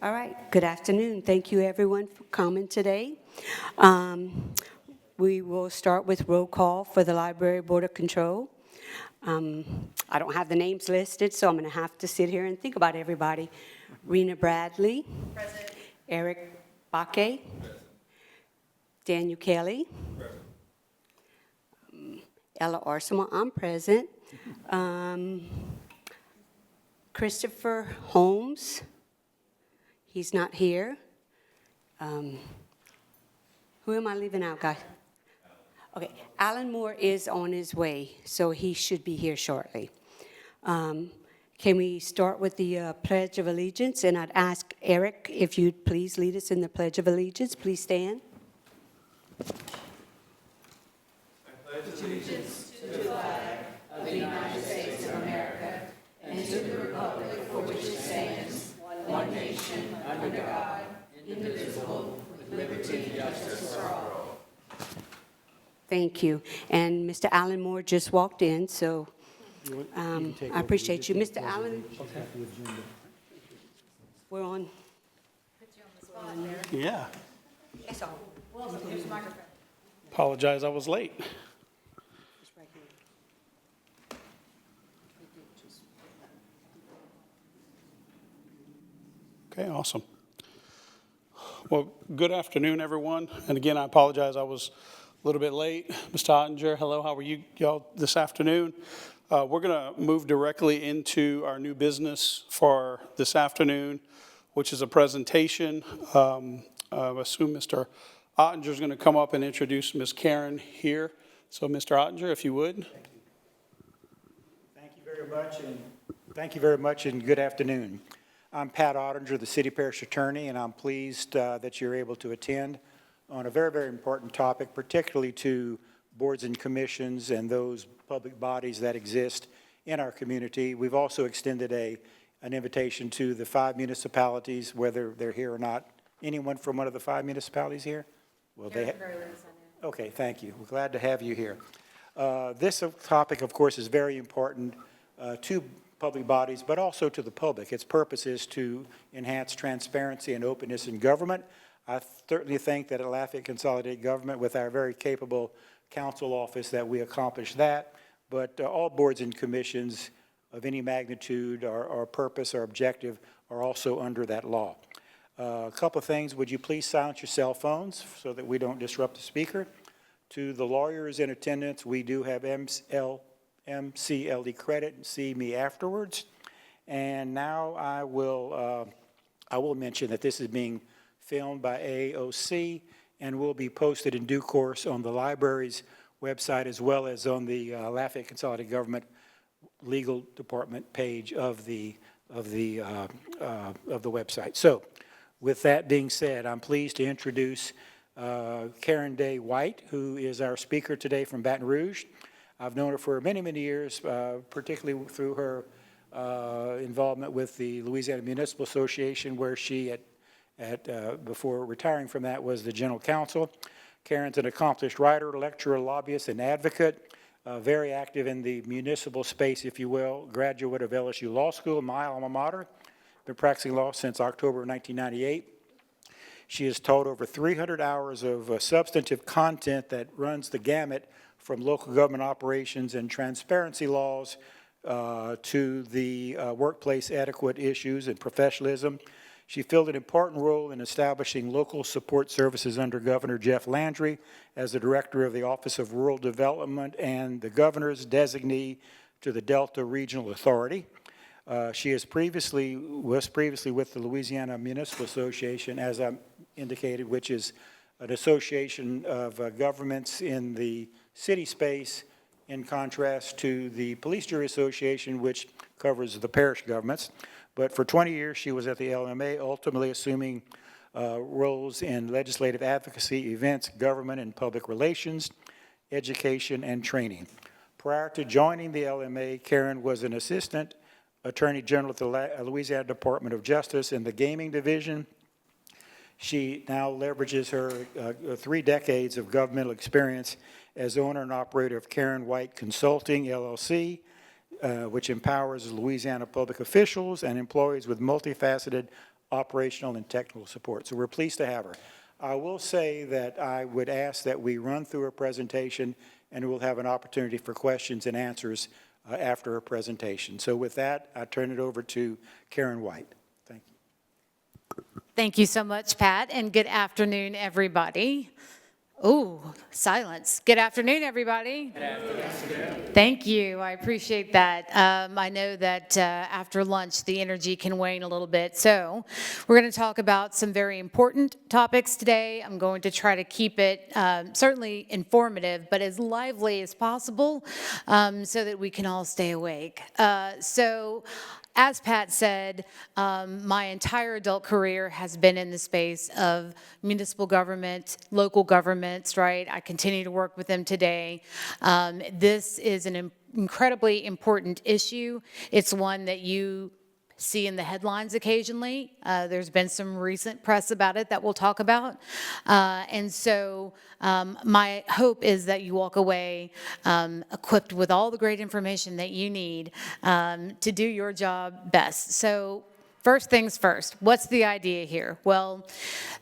All right, good afternoon. Thank you, everyone, for coming today. We will start with roll call for the Library Board of Control. I don't have the names listed, so I'm going to have to sit here and think about everybody. Rena Bradley. Present. Eric Bakke. Daniel Kelly. Present. Ella Arsema, I'm present. Christopher Holmes. He's not here. Who am I leaving out, guys? Okay, Alan Moore is on his way, so he should be here shortly. Can we start with the Pledge of Allegiance? And I'd ask Eric if you'd please lead us in the Pledge of Allegiance. Please stand. I pledge allegiance to the flag of the United States of America and to the republic for which it stands, one nation, under God, indivisible, with liberty and justice for all. Thank you. And Mr. Alan Moore just walked in, so I appreciate you. Mr. Allen, we're on. Yeah. That's all. Here's the microphone. Apologize, I was late. Okay, awesome. Well, good afternoon, everyone. And again, I apologize, I was a little bit late. Mr. Ottinger, hello, how are you y'all this afternoon? We're going to move directly into our new business for this afternoon, which is a presentation. I assume Mr. Ottinger is going to come up and introduce Ms. Karen here. So, Mr. Ottinger, if you would. Thank you very much, and good afternoon. I'm Pat Ottinger, the City Parish Attorney, and I'm pleased that you're able to attend on a very, very important topic, particularly to boards and commissions and those public bodies that exist in our community. We've also extended an invitation to the 5 municipalities, whether they're here or not. Anyone from one of the 5 municipalities here? Well, okay, thank you. We're glad to have you here. This topic, of course, is very important to public bodies, but also to the public. Its purpose is to enhance transparency and openness in government. I certainly think that at Lafayette Consolidated Government, with our very capable council office, that we accomplish that. But all boards and commissions of any magnitude or purpose or objective are also under that law. A couple of things. Would you please silence your cell phones so that we don't disrupt the speaker? To the lawyers in attendance, we do have MCLE credit and see me afterwards. And now I will mention that this is being filmed by AOC and will be posted in due course on the library's website as well as on the Lafayette Consolidated Government Legal Department page of the website. So, with that being said, I'm pleased to introduce Karen Day White, who is our speaker today from Baton Rouge. I've known her for many, many years, particularly through her involvement with the Louisiana Municipal Association, where she, before retiring from that, was the general counsel. Karen's an accomplished writer, lecturer, lobbyist, and advocate, very active in the municipal space, if you will, graduate of LSU Law School, my alma mater, been practicing law since October of 1998. She has taught over 300 hours of substantive content that runs the gamut from local government operations and transparency laws to the workplace etiquette issues and professionalism. She filled an important role in establishing local support services under Governor Jeff Landry as the director of the Office of Rural Development and the governor's designee to the Delta Regional Authority. She was previously with the Louisiana Municipal Association, as I indicated, which is an association of governments in the city space, in contrast to the Police Jury Association, which covers the parish governments. But for 20 years, she was at the LMA, ultimately assuming roles in legislative advocacy, events, government and public relations, education, and training. Prior to joining the LMA, Karen was an assistant attorney general at the Louisiana Department of Justice in the gaming division. She now leverages her 3 decades of governmental experience as owner and operator of Karen White Consulting, LLC, which empowers Louisiana public officials and employees with multifaceted operational and technical support. So we're pleased to have her. I will say that I would ask that we run through her presentation, and we'll have an opportunity for questions and answers after her presentation. So with that, I turn it over to Karen White. Thank you. Thank you so much, Pat, and good afternoon, everybody. Oh, silence. Good afternoon, everybody. Good afternoon. Thank you. I appreciate that. I know that after lunch, the energy can wane a little bit. So we're going to talk about some very important topics today. I'm going to try to keep it certainly informative, but as lively as possible so that we can all stay awake. As Pat said, my entire adult career has been in the space of municipal government, local governments, right? I continue to work with them today. This is an incredibly important issue. It's one that you see in the headlines occasionally. There's been some recent press about it that we'll talk about. My hope is that you walk away equipped with all the great information that you need to do your job best. So first things first, what's the idea here? Well,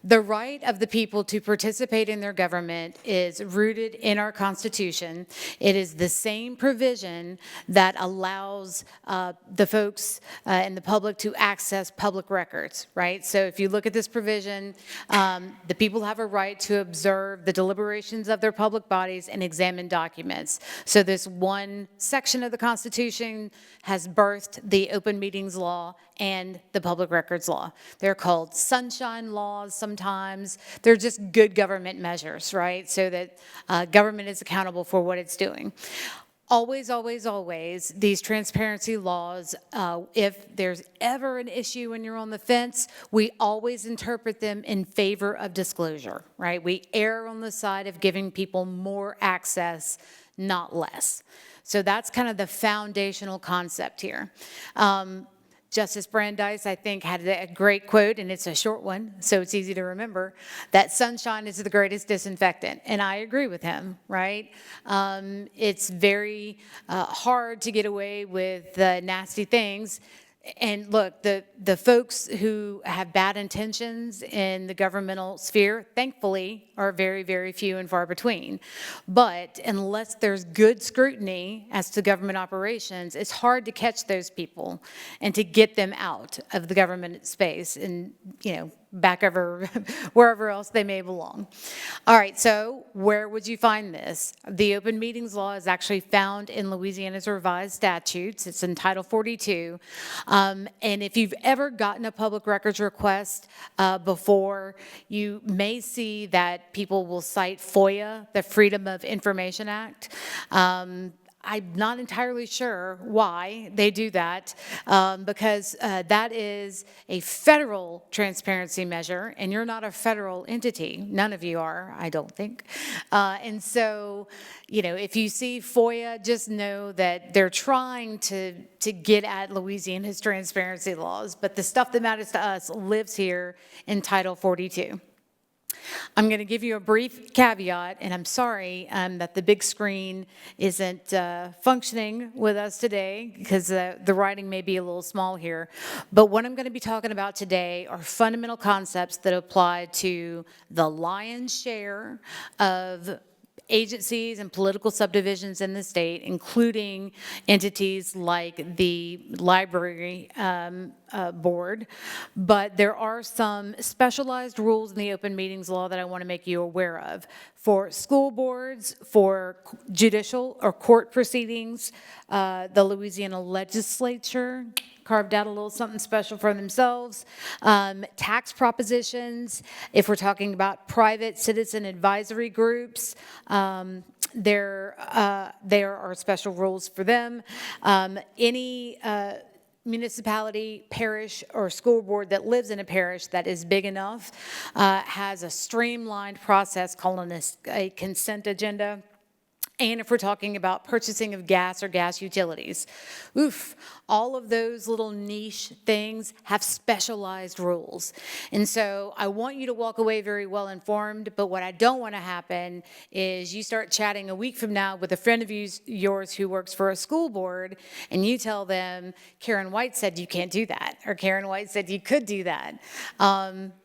the right of the people to participate in their government is rooted in our Constitution. It is the same provision that allows the folks and the public to access public records, right? So if you look at this provision, the people have a right to observe the deliberations of their public bodies and examine documents. So this one section of the Constitution has birthed the Open Meetings Law and the Public Records Law. They're called sunshine laws sometimes. They're just good government measures, right? So that government is accountable for what it's doing. Always, always, always, these transparency laws, if there's ever an issue when you're on the fence, we always interpret them in favor of disclosure, right? We err on the side of giving people more access, not less. So that's kind of the foundational concept here. Justice Brandeis, I think, had a great quote, and it's a short one, so it's easy to remember, that sunshine is the greatest disinfectant. And I agree with him, right? It's very hard to get away with nasty things. And look, the folks who have bad intentions in the governmental sphere, thankfully, are very, very few and far between. But unless there's good scrutiny as to government operations, it's hard to catch those people and to get them out of the government space and, back over wherever else they may belong. All right, so where would you find this? The Open Meetings Law is actually found in Louisiana's revised statutes. It's in Title 42. And if you've ever gotten a public records request before, you may see that people will cite FOIA, the Freedom of Information Act. I'm not entirely sure why they do that, because that is a federal transparency measure, and you're not a federal entity. None of you are, I don't think. And so, if you see FOIA, just know that they're trying to get at Louisiana's transparency laws, but the stuff that matters to us lives here in Title 42. I'm going to give you a brief caveat, and I'm sorry that the big screen isn't functioning with us today because the writing may be a little small here. But what I'm going to be talking about today are fundamental concepts that apply to the lion's share of agencies and political subdivisions in the state, including entities like the library board. But there are some specialized rules in the Open Meetings Law that I want to make you aware of. For school boards, for judicial or court proceedings, the Louisiana legislature carved out a little something special for themselves. Tax propositions, if we're talking about private citizen advisory groups, there are special rules for them. Any municipality, parish, or school board that lives in a parish that is big enough has a streamlined process called a consent agenda. And if we're talking about purchasing of gas or gas utilities, All of those little niche things have specialized rules. And so I want you to walk away very well informed, but what I don't want to happen is you start chatting a week from now with a friend of yours who works for a school board, and you tell them, Karen White said you can't do that, or Karen White said you could do that,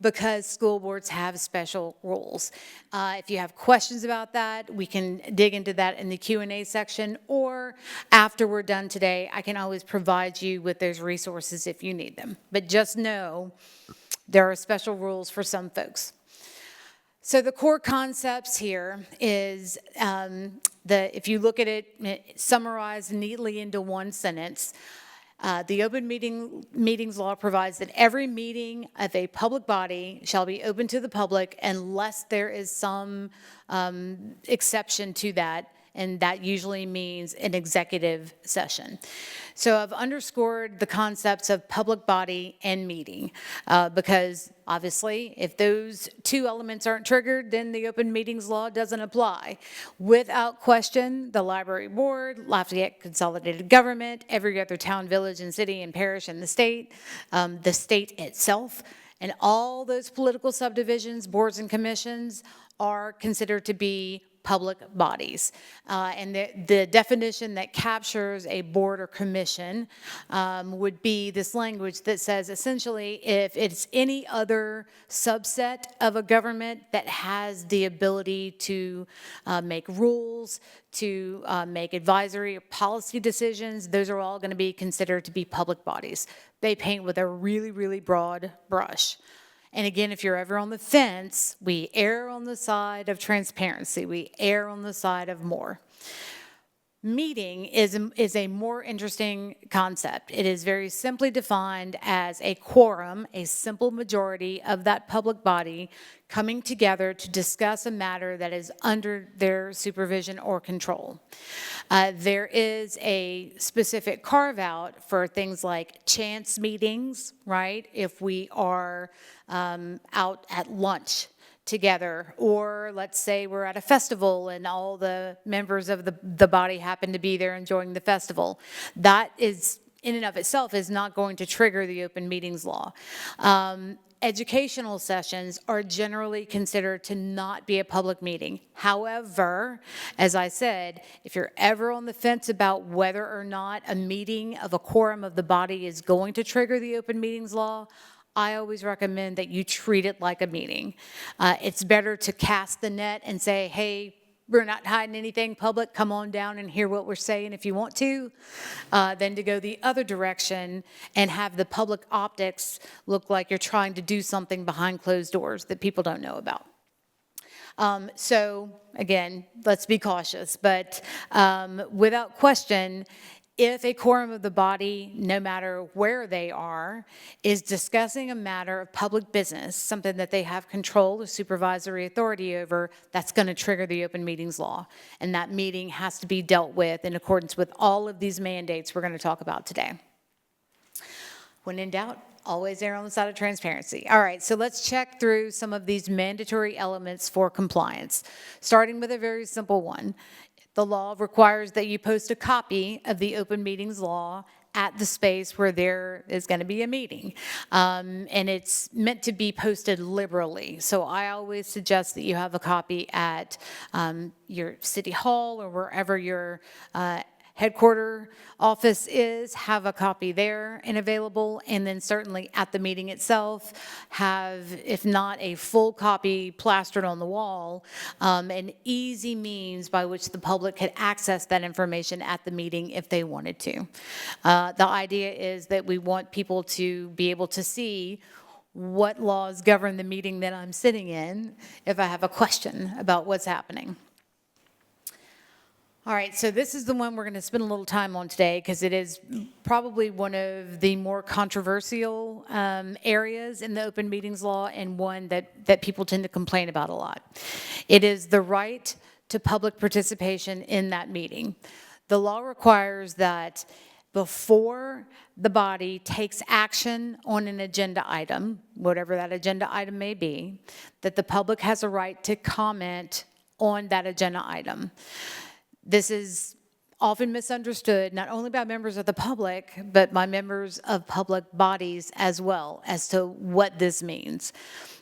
because school boards have special rules. If you have questions about that, we can dig into that in the Q&A section, or after we're done today, I can always provide you with those resources if you need them. But just know there are special rules for some folks. So the core concepts here is, if you look at it summarized neatly into one sentence, the open meetings law provides that every meeting of a public body shall be open to the public unless there is some exception to that, and that usually means an executive session. So I've underscored the concepts of public body and meeting, because obviously if those two elements aren't triggered, then the open meetings law doesn't apply. Without question, the library board, Lafayette Consolidated Government, every other town, village, and city and parish in the state itself, and all those political subdivisions, boards, and commissions are considered to be public bodies. And the definition that captures a board or commission would be this language that says, essentially, if it's any other subset of a government that has the ability to make rules, to make advisory or policy decisions, those are all going to be considered to be public bodies. They paint with a really, really broad brush. And again, if you're ever on the fence, we err on the side of transparency. We err on the side of more. Meeting is a more interesting concept. It is very simply defined as a quorum, a simple majority of that public body coming together to discuss a matter that is under their supervision or control. There is a specific carve-out for things like chance meetings, right? If we are out at lunch together, or let's say we're at a festival and all the members of the body happen to be there enjoying the festival. That is, in and of itself, is not going to trigger the open meetings law. Educational sessions are generally considered to not be a public meeting. However, as I said, if you're ever on the fence about whether or not a meeting of a quorum of the body is going to trigger the open meetings law, I always recommend that you treat it like a meeting. It's better to cast the net and say, hey, we're not hiding anything public, come on down and hear what we're saying if you want to, than to go the other direction and have the public optics look like you're trying to do something behind closed doors that people don't know about. So again, let's be cautious, but without question, if a quorum of the body, no matter where they are, is discussing a matter of public business, something that they have control or supervisory authority over, that's going to trigger the open meetings law. And that meeting has to be dealt with in accordance with all of these mandates we're going to talk about today. When in doubt, always err on the side of transparency. All right, so let's check through some of these mandatory elements for compliance, starting with a very simple one. The law requires that you post a copy of the open meetings law at the space where there is going to be a meeting. And it's meant to be posted liberally. So I always suggest that you have a copy at your city hall or wherever your headquarter office is, have a copy there and available, and then certainly at the meeting itself, have, if not a full copy plastered on the wall, an easy means by which the public could access that information at the meeting if they wanted to. The idea is that we want people to be able to see what laws govern the meeting that I'm sitting in if I have a question about what's happening. All right, so this is the one we're going to spend a little time on today because it is probably one of the more controversial areas in the open meetings law, and one that people tend to complain about a lot. It is the right to public participation in that meeting. The law requires that before the body takes action on an agenda item, whatever that agenda item may be, that the public has a right to comment on that agenda item. This is often misunderstood, not only by members of the public, but by members of public bodies as well, as to what this means.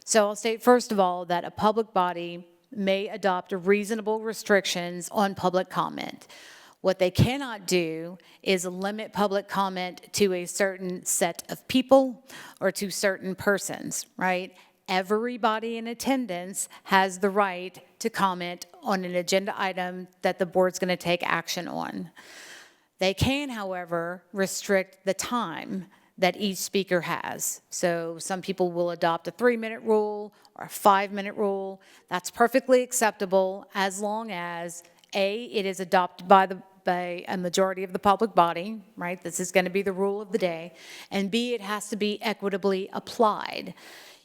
So I'll state, first of all, that a public body may adopt reasonable restrictions on public comment. What they cannot do is limit public comment to a certain set of people or to certain persons, right? Everybody in attendance has the right to comment on an agenda item that the board's going to take action on. They can, however, restrict the time that each speaker has. So some people will adopt a 3-minute rule or a 5-minute rule. That's perfectly acceptable as long as, A, it is adopted by a majority of the public body, right? This is going to be the rule of the day. And B, it has to be equitably applied.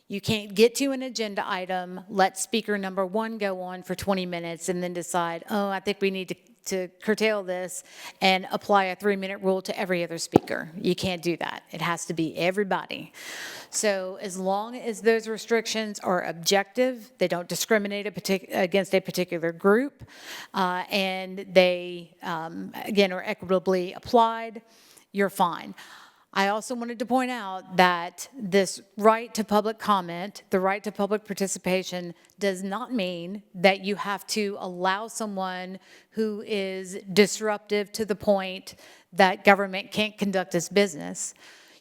You can't get to an agenda item, let speaker number 1 go on for 20 minutes, and then decide, oh, I think we need to curtail this and apply a 3-minute rule to every other speaker. You can't do that. It has to be everybody. So as long as those restrictions are objective, they don't discriminate against a particular group, and they, again, are equitably applied, you're fine. I also wanted to point out that this right to public comment, the right to public participation, does not mean that you have to allow someone who is disruptive to the point that government can't conduct its business.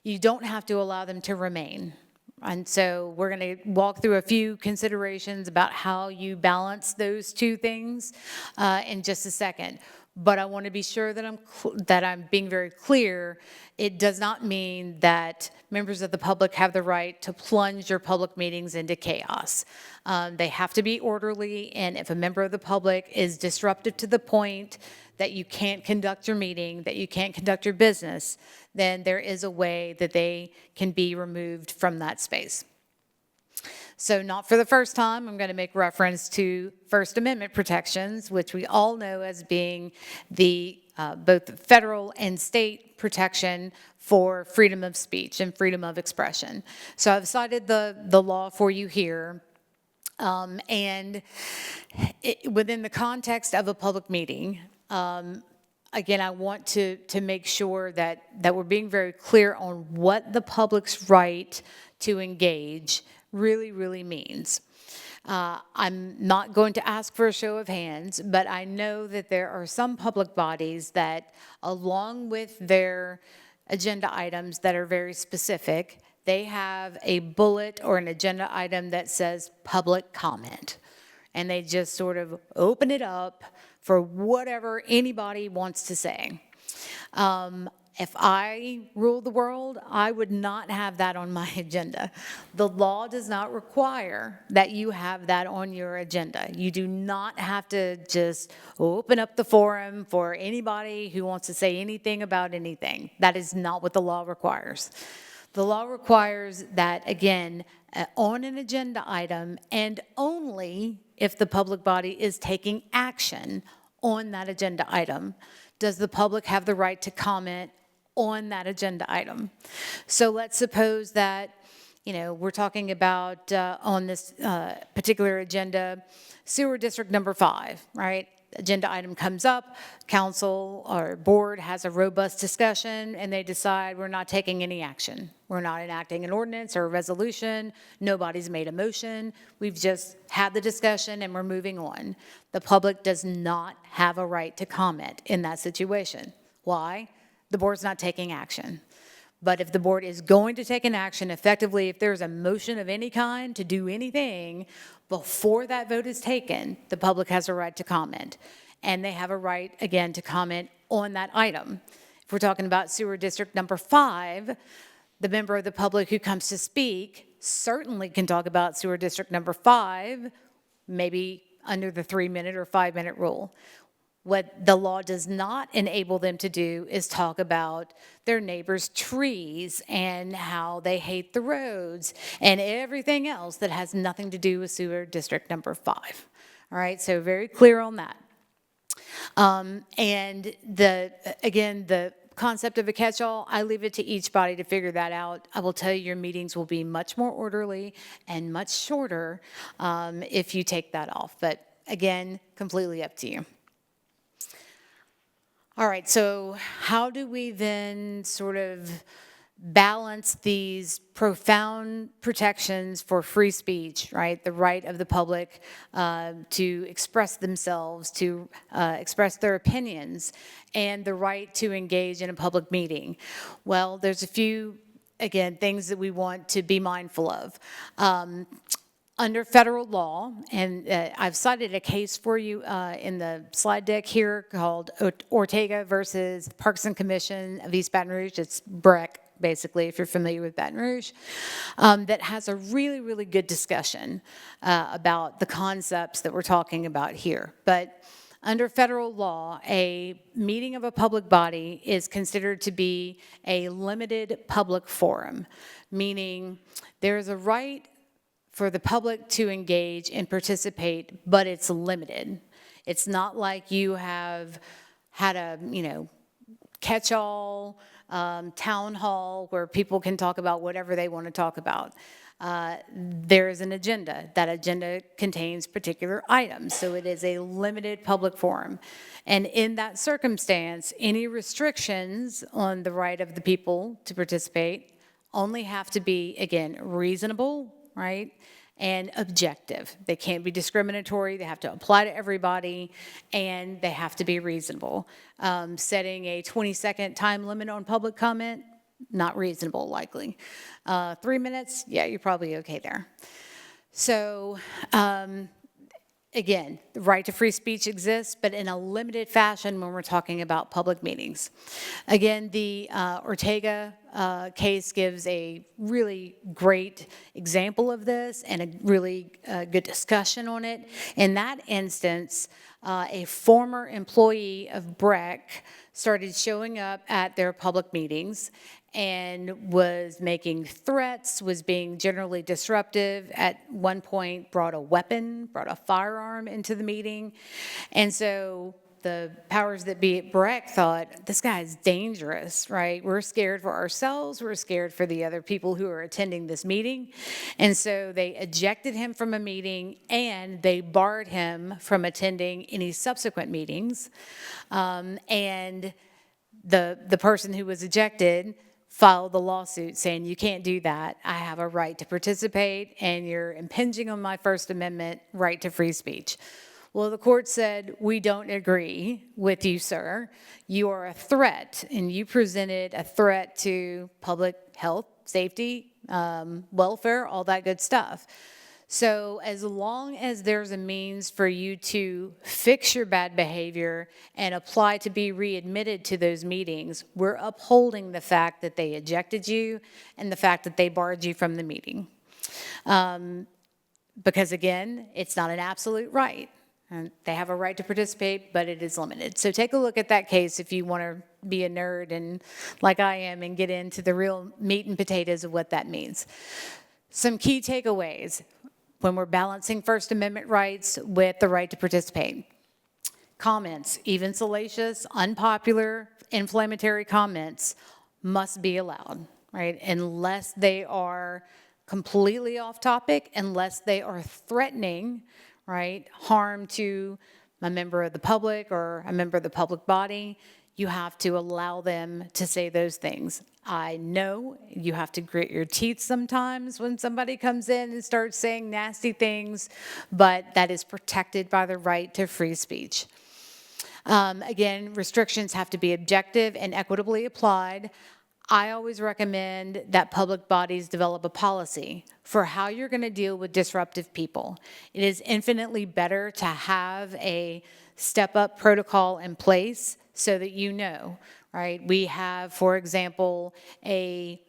You don't have to allow them to remain. And so we're going to walk through a few considerations about how you balance those two things in just a second. But I want to be sure that I'm being very clear. It does not mean that members of the public have the right to plunge your public meetings into chaos. They have to be orderly, and if a member of the public is disruptive to the point that you can't conduct your meeting, that you can't conduct your business, then there is a way that they can be removed from that space. So not for the first time, I'm going to make reference to First Amendment protections, which we all know as being the both federal and state protection for freedom of speech and freedom of expression. So I've cited the law for you here. And within the context of a public meeting, again, I want to make sure that we're being very clear on what the public's right to engage really means. I'm not going to ask for a show of hands, but I know that there are some public bodies that, along with their agenda items that are very specific, they have a bullet or an agenda item that says public comment. And they just sort of open it up for whatever anybody wants to say. If I ruled the world, I would not have that on my agenda. The law does not require that you have that on your agenda. You do not have to just open up the forum for anybody who wants to say anything about anything. That is not what the law requires. The law requires that, again, on an agenda item, and only if the public body is taking action on that agenda item, does the public have the right to comment on that agenda item. So let's suppose that, we're talking about on this particular agenda, sewer district number 5, right? Agenda item comes up, council or board has a robust discussion, and they decide we're not taking any action. We're not enacting an ordinance or a resolution. Nobody's made a motion. We've just had the discussion and we're moving on. The public does not have a right to comment in that situation. Why? The board's not taking action. But if the board is going to take an action, effectively, if there's a motion of any kind to do anything, before that vote is taken, the public has a right to comment. And they have a right, again, to comment on that item. If we're talking about sewer district number 5, the member of the public who comes to speak certainly can talk about sewer district number 5, maybe under the 3-minute or 5-minute rule. What the law does not enable them to do is talk about their neighbors' trees and how they hate the roads and everything else that has nothing to do with sewer district number 5. All right, so very clear on that. And the concept of a catch-all, I leave it to each body to figure that out. I will tell you your meetings will be much more orderly and much shorter if you take that off. But again, completely up to you. All right, so how do we then sort of balance these profound protections for free speech, right? The right of the public to express themselves, to express their opinions, and the right to engage in a public meeting? Well, there's a few, again, things that we want to be mindful of. Under federal law, and I've cited a case for you in the slide deck here called Ortega versus Parks and Commission of East Baton Rouge. It's BREC, basically, if you're familiar with Baton Rouge, that has a really, really good discussion about the concepts that we're talking about here. But under federal law, a meeting of a public body is considered to be a limited public forum, meaning there's a right for the public to engage and participate, but it's limited. It's not like you have had a, catch-all town hall where people can talk about whatever they want to talk about. There is an agenda. That agenda contains particular items, so it is a limited public forum. And in that circumstance, any restrictions on the right of the people to participate only have to be, again, reasonable, right, and objective. They can't be discriminatory, they have to apply to everybody, and they have to be reasonable. Setting a 20-second time limit on public comment, not reasonable, likely. 3 minutes, yeah, you're probably okay there. So, again, the right to free speech exists, but in a limited fashion when we're talking about public meetings. Again, the Ortega case gives a really great example of this and a really good discussion on it. In that instance, a former employee of BREC started showing up at their public meetings and was making threats, was being generally disruptive, at one point brought a firearm into the meeting. And so the powers that be at BREC thought, this guy's dangerous, right? We're scared for ourselves, we're scared for the other people who are attending this meeting. And so they ejected him from a meeting and they barred him from attending any subsequent meetings. And the person who was ejected filed the lawsuit saying, you can't do that. I have a right to participate and you're impinging on my First Amendment right to free speech. Well, the court said, we don't agree with you, sir. You are a threat, and you presented a threat to public health, safety, welfare, all that good stuff. So as long as there's a means for you to fix your bad behavior and apply to be readmitted to those meetings, we're upholding the fact that they ejected you and the fact that they barred you from the meeting. Because again, it's not an absolute right. They have a right to participate, but it is limited. So take a look at that case if you want to be a nerd and like I am and get into the real meat and potatoes of what that means. Some key takeaways when we're balancing First Amendment rights with the right to participate. Comments, even salacious, unpopular, inflammatory comments must be allowed, right? Unless they are completely off topic, unless they are threatening, right, harm to a member of the public or a member of the public body, you have to allow them to say those things. I know you have to grit your teeth sometimes when somebody comes in and starts saying nasty things, but that is protected by the right to free speech. Again, restrictions have to be objective and equitably applied. I always recommend that public bodies develop a policy for how you're going to deal with disruptive people. It is infinitely better to have a step-up protocol in place so that you know, right? We have, for example, a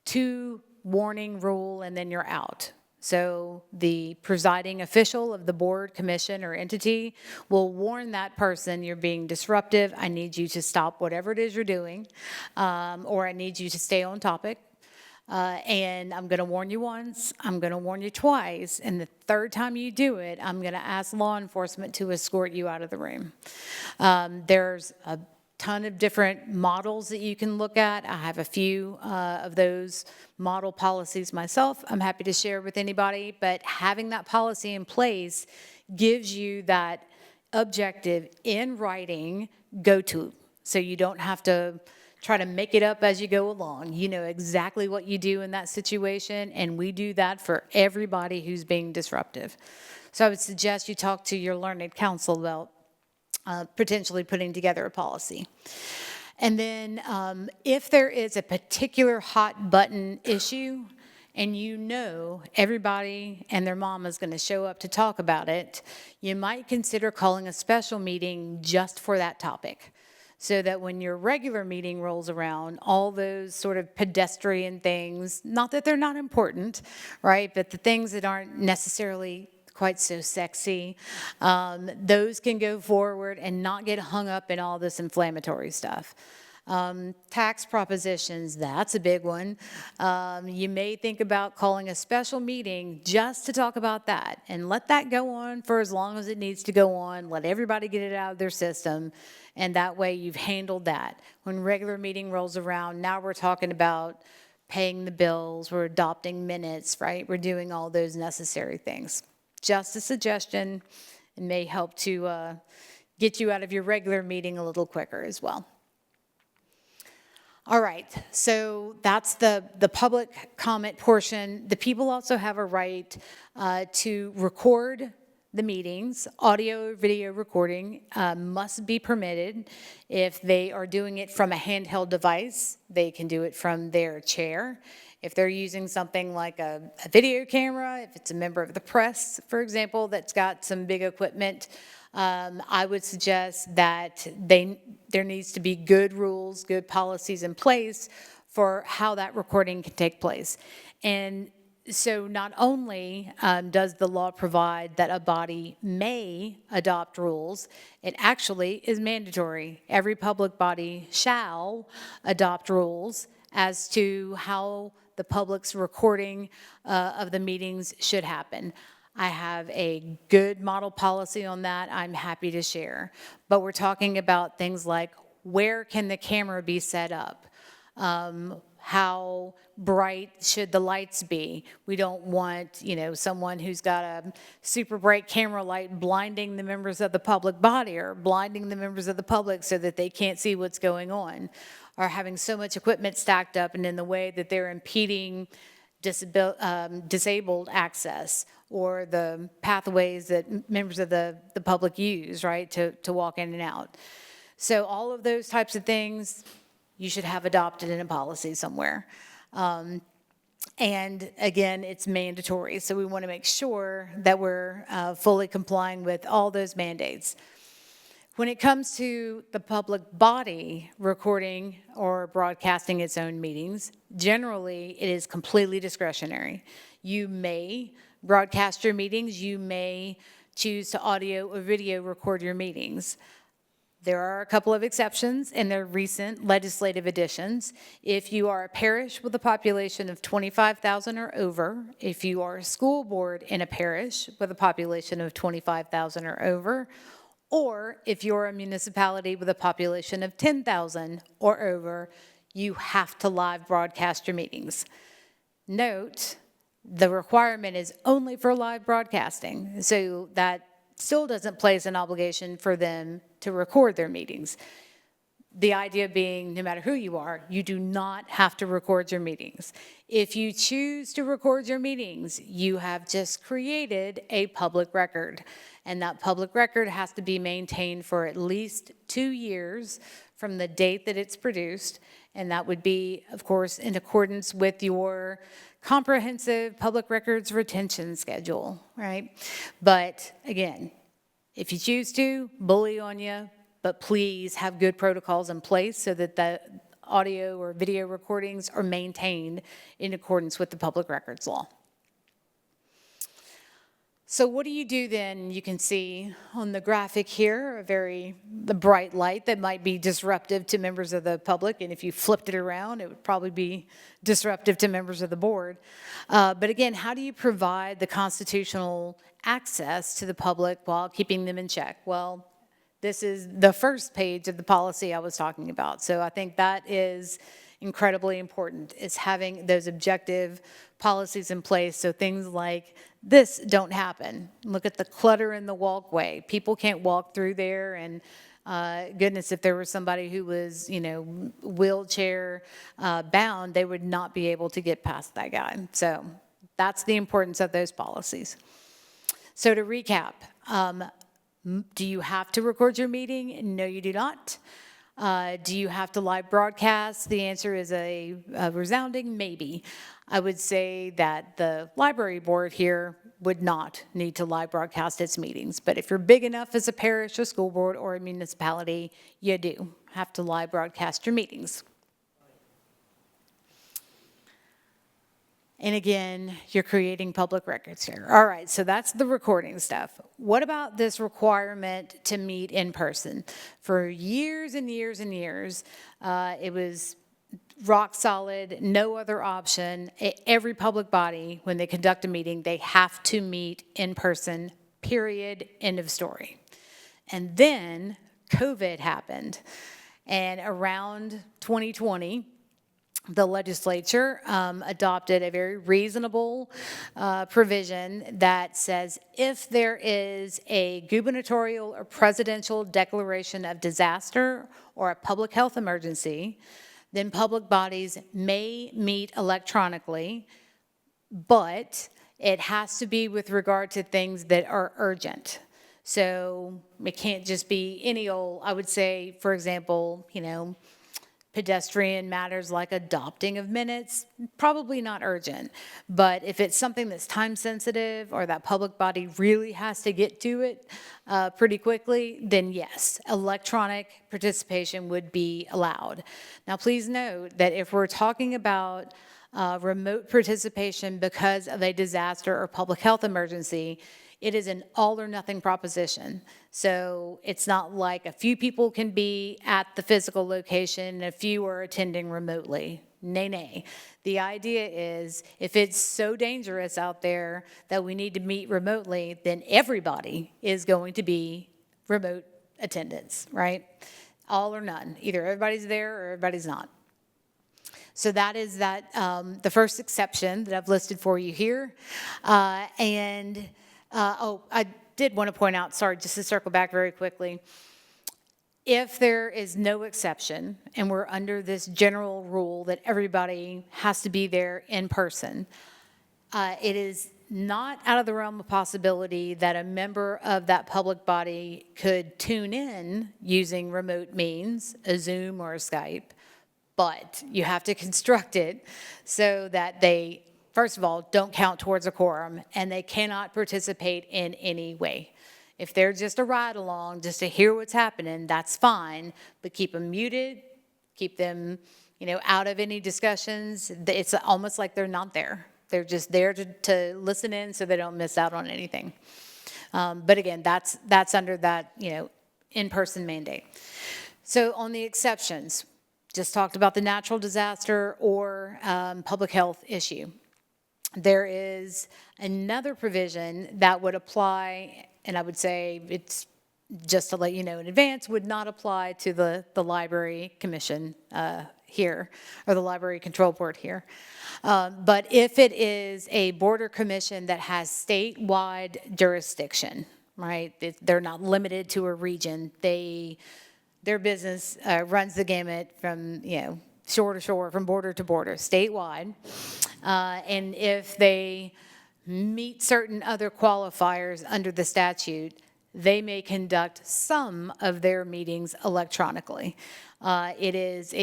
2-warning rule and then you're out. So the presiding official of the board, commission, or entity will warn that person, you're being disruptive, I need you to stop whatever it is you're doing, or I need you to stay on topic. And I'm going to warn you once, I'm going to warn you twice, and the third time you do it, I'm going to ask law enforcement to escort you out of the room. There's a ton of different models that you can look at. I have a few of those model policies myself. I'm happy to share with anybody, but having that policy in place gives you that objective in writing go-to. so you don't have to try to make it up as you go along. You know exactly what you do in that situation, and we do that for everybody who's being disruptive. So I would suggest you talk to your learned counsel about potentially putting together a policy. And then if there is a particular hot button issue, and you know everybody and their mom is going to show up to talk about it, you might consider calling a special meeting just for that topic. So that when your regular meeting rolls around, all those sort of pedestrian things, not that they're not important, right, but the things that aren't necessarily quite so sexy, those can go forward and not get hung up in all this inflammatory stuff. Tax propositions, that's a big one. You may think about calling a special meeting just to talk about that, and let that go on for as long as it needs to go on. Let everybody get it out of their system, and that way you've handled that. When regular meeting rolls around, now we're talking about paying the bills, we're adopting minutes, right? We're doing all those necessary things. Just a suggestion, it may help to get you out of your regular meeting a little quicker as well. All right, so that's the public comment portion. The people also have a right to record the meetings. Audio or video recording must be permitted. If they are doing it from a handheld device, they can do it from their chair. If they're using something like a video camera, if it's a member of the press, for example, that's got some big equipment, I would suggest that there needs to be good rules, good policies in place for how that recording can take place. And so not only does the law provide that a body may adopt rules, it actually is mandatory. Every public body shall adopt rules as to how the public's recording of the meetings should happen. I have a good model policy on that I'm happy to share. But we're talking about things like, where can the camera be set up? How bright should the lights be? We don't want, someone who's got a super bright camera light blinding the members of the public body, or blinding the members of the public so that they can't see what's going on, or having so much equipment stacked up and in the way that they're impeding disabled access, or the pathways that members of the public use, right, to walk in and out. So all of those types of things you should have adopted in a policy somewhere. And again, it's mandatory, so we want to make sure that we're fully complying with all those mandates. When it comes to the public body recording or broadcasting its own meetings, generally it is completely discretionary. You may broadcast your meetings, you may choose to audio or video record your meetings. There are a couple of exceptions in their recent legislative additions. If you are a parish with a population of 25,000 or over, if you are a school board in a parish with a population of 25,000 or over, or if you're a municipality with a population of 10,000 or over, you have to live broadcast your meetings. Note, the requirement is only for live broadcasting, so that still doesn't place an obligation for them to record their meetings. The idea being, no matter who you are, you do not have to record your meetings. If you choose to record your meetings, you have just created a public record. And that public record has to be maintained for at least 2 years from the date that it's produced. And that would be, of course, in accordance with your comprehensive public records retention schedule, right? But again, if you choose to, bully on you, but please have good protocols in place so that the audio or video recordings are maintained in accordance with the public records law. So what do you do then? You can see on the graphic here the bright light that might be disruptive to members of the public, and if you flipped it around, it would probably be disruptive to members of the board. But again, how do you provide the constitutional access to the public while keeping them in check? Well, this is the first page of the policy I was talking about. So I think that is incredibly important, is having those objective policies in place so things like this don't happen. Look at the clutter in the walkway. People can't walk through there and Goodness, if there was somebody who was, wheelchair bound, they would not be able to get past that guy. So that's the importance of those policies. So to recap, do you have to record your meeting? No, you do not. Do you have to live broadcast? The answer is a resounding maybe. I would say that the library board here would not need to live broadcast its meetings. But if you're big enough as a parish, a school board, or a municipality, you do have to live broadcast your meetings. And again, you're creating public records here. All right, so that's the recording stuff. What about this requirement to meet in person? For years and years and years, it was rock solid, no other option. Every public body, when they conduct a meeting, they have to meet in person, period, end of story. And then COVID happened. And around 2020, the legislature adopted a very reasonable provision that says if there is a gubernatorial or presidential declaration of disaster or a public health emergency, then public bodies may meet electronically, but it has to be with regard to things that are urgent. So it can't just be any old, I would say, for example, pedestrian matters like adopting of minutes, probably not urgent. But if it's something that's time sensitive or that public body really has to get to it pretty quickly, then yes, electronic participation would be allowed. Now, please note that if we're talking about remote participation because of a disaster or public health emergency, it is an all or nothing proposition. So it's not like a few people can be at the physical location and a few are attending remotely. Nay. The idea is if it's so dangerous out there that we need to meet remotely, then everybody is going to be remote attendance, right? All or none. Either everybody's there or everybody's not. So that is the first exception that I've listed for you here. I did want to point out, sorry, just to circle back very quickly. If there is no exception and we're under this general rule that everybody has to be there in person, it is not out of the realm of possibility that a member of that public body could tune in using remote means, a Zoom or a Skype, but you have to construct it so that they, first of all, don't count towards a quorum, and they cannot participate in any way. If they're just a ride-along, just to hear what's happening, that's fine, but keep them muted, keep them, out of any discussions. It's almost like they're not there. They're just there to listen in so they don't miss out on anything. But again, that's under that, in-person mandate. So on the exceptions, just talked about the natural disaster or public health issue. There is another provision that would apply, and I would say it's just to let you know in advance, would not apply to the Library Commission here, or the Library Control Board here. But if it is a border commission that has statewide jurisdiction, right, they're not limited to a region, their business runs the gamut from, shore to shore, from border to border, statewide. And if they meet certain other qualifiers under the statute, they may conduct some of their meetings electronically. It is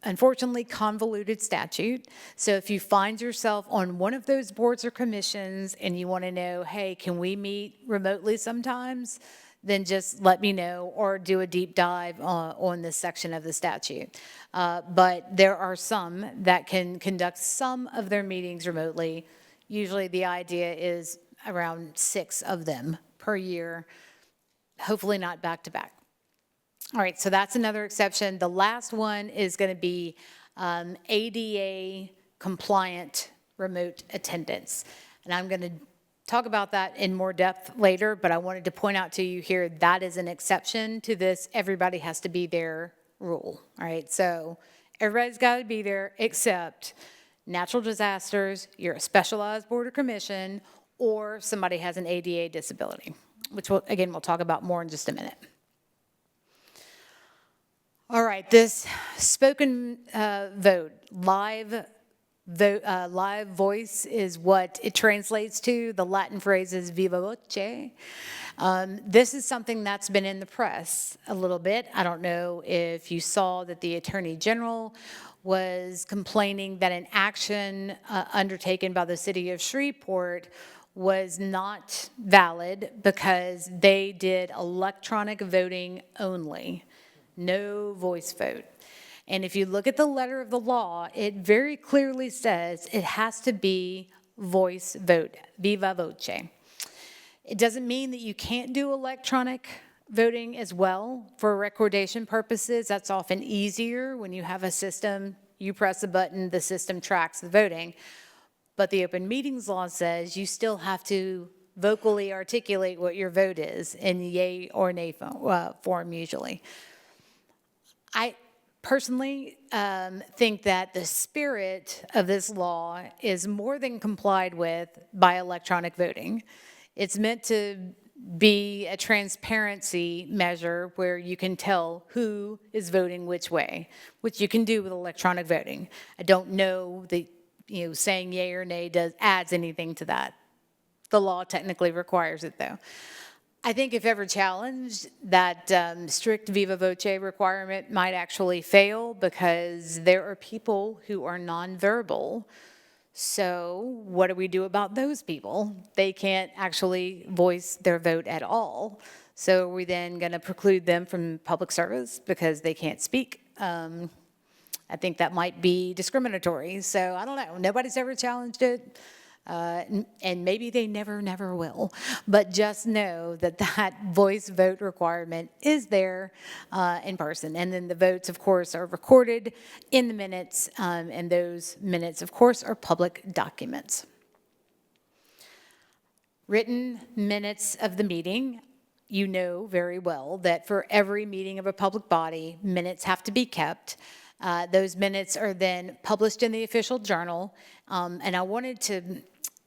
unfortunately convoluted statute. So if you find yourself on one of those boards or commissions and you want to know, hey, can we meet remotely sometimes? Then just let me know or do a deep dive on this section of the statute. But there are some that can conduct some of their meetings remotely. Usually the idea is around 6 of them per year, hopefully not back to back. All right, so that's another exception. The last one is going to be ADA compliant remote attendance. And I'm going to talk about that in more depth later, but I wanted to point out to you here that is an exception to this everybody has to be there rule. All right, so everybody's got to be there except natural disasters, you're a specialized board or commission, or somebody has an ADA disability, which we'll talk about more in just a minute. All right, this spoken vote, live voice is what it translates to. The Latin phrase is viva voce. This is something that's been in the press a little bit. I don't know if you saw that the Attorney General was complaining that an action undertaken by the city of Shreveport was not valid because they did electronic voting only, no voice vote. And if you look at the letter of the law, it very clearly says it has to be voice vote, viva voce. It doesn't mean that you can't do electronic voting as well for recordation purposes. That's often easier when you have a system, you press a button, the system tracks the voting. But the open meetings law says you still have to vocally articulate what your vote is in yay or nay form usually. I personally think that the spirit of this law is more than complied with by electronic voting. It's meant to be a transparency measure where you can tell who is voting which way, which you can do with electronic voting. I don't know that saying yay or nay adds anything to that. The law technically requires it though. I think if ever challenged, that strict viva voce requirement might actually fail because there are people who are nonverbal. So what do we do about those people? They can't actually voice their vote at all. So are we then going to preclude them from public service because they can't speak? I think that might be discriminatory. So I don't know. Nobody's ever challenged it. And maybe they never will. But just know that that voice vote requirement is there in person. And then the votes, of course, are recorded in the minutes. And those minutes, of course, are public documents. Written minutes of the meeting. You know very well that for every meeting of a public body, minutes have to be kept. Those minutes are then published in the official journal. And I wanted to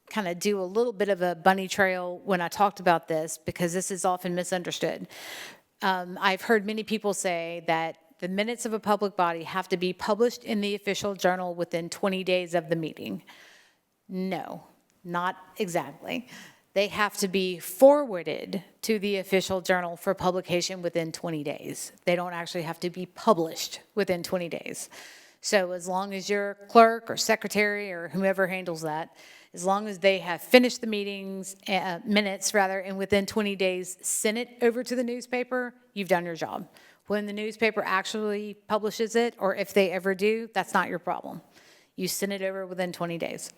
kind of do a little bit of a bunny trail when I talked about this because this is often misunderstood. I've heard many people say that the minutes of a public body have to be published in the official journal within 20 days of the meeting. No, not exactly. They have to be forwarded to the official journal for publication within 20 days. They don't actually have to be published within 20 days. So as long as your clerk or secretary or whomever handles that, as long as they have finished the minutes, and within 20 days sent it over to the newspaper, you've done your job. When the newspaper actually publishes it, or if they ever do, that's not your problem. You send it over within 20 days.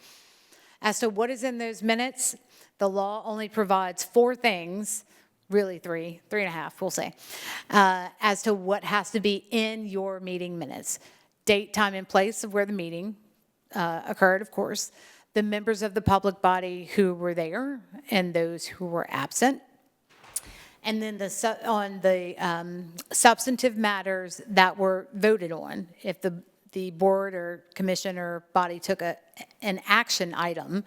As to what is in those minutes, the law only provides 4 things, really 3.5, we'll say, as to what has to be in your meeting minutes. Date, time, and place of where the meeting occurred, of course, the members of the public body who were there and those who were absent, and then on the substantive matters that were voted on. If the board or commission or body took an action item,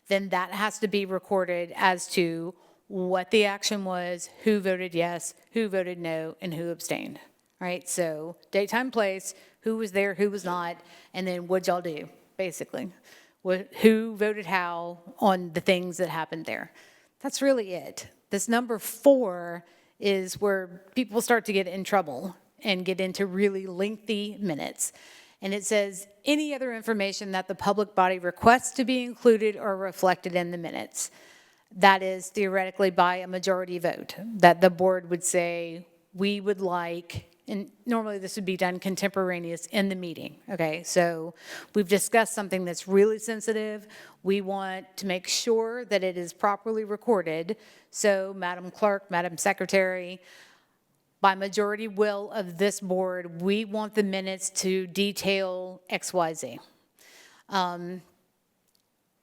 then that has to be recorded as to what the action was, who voted yes, who voted no, and who abstained, right? So date, time, place, who was there, who was not, and then what'd y'all do, basically. Who voted how on the things that happened there. That's really it. This number 4 is where people start to get in trouble and get into really lengthy minutes. And it says, any other information that the public body requests to be included or reflected in the minutes. That is theoretically by a majority vote, that the board would say, we would like, and normally this would be done contemporaneous in the meeting, okay? So we've discussed something that's really sensitive. We want to make sure that it is properly recorded. So Madam Clerk, Madam Secretary, by majority will of this board, we want the minutes to detail XYZ.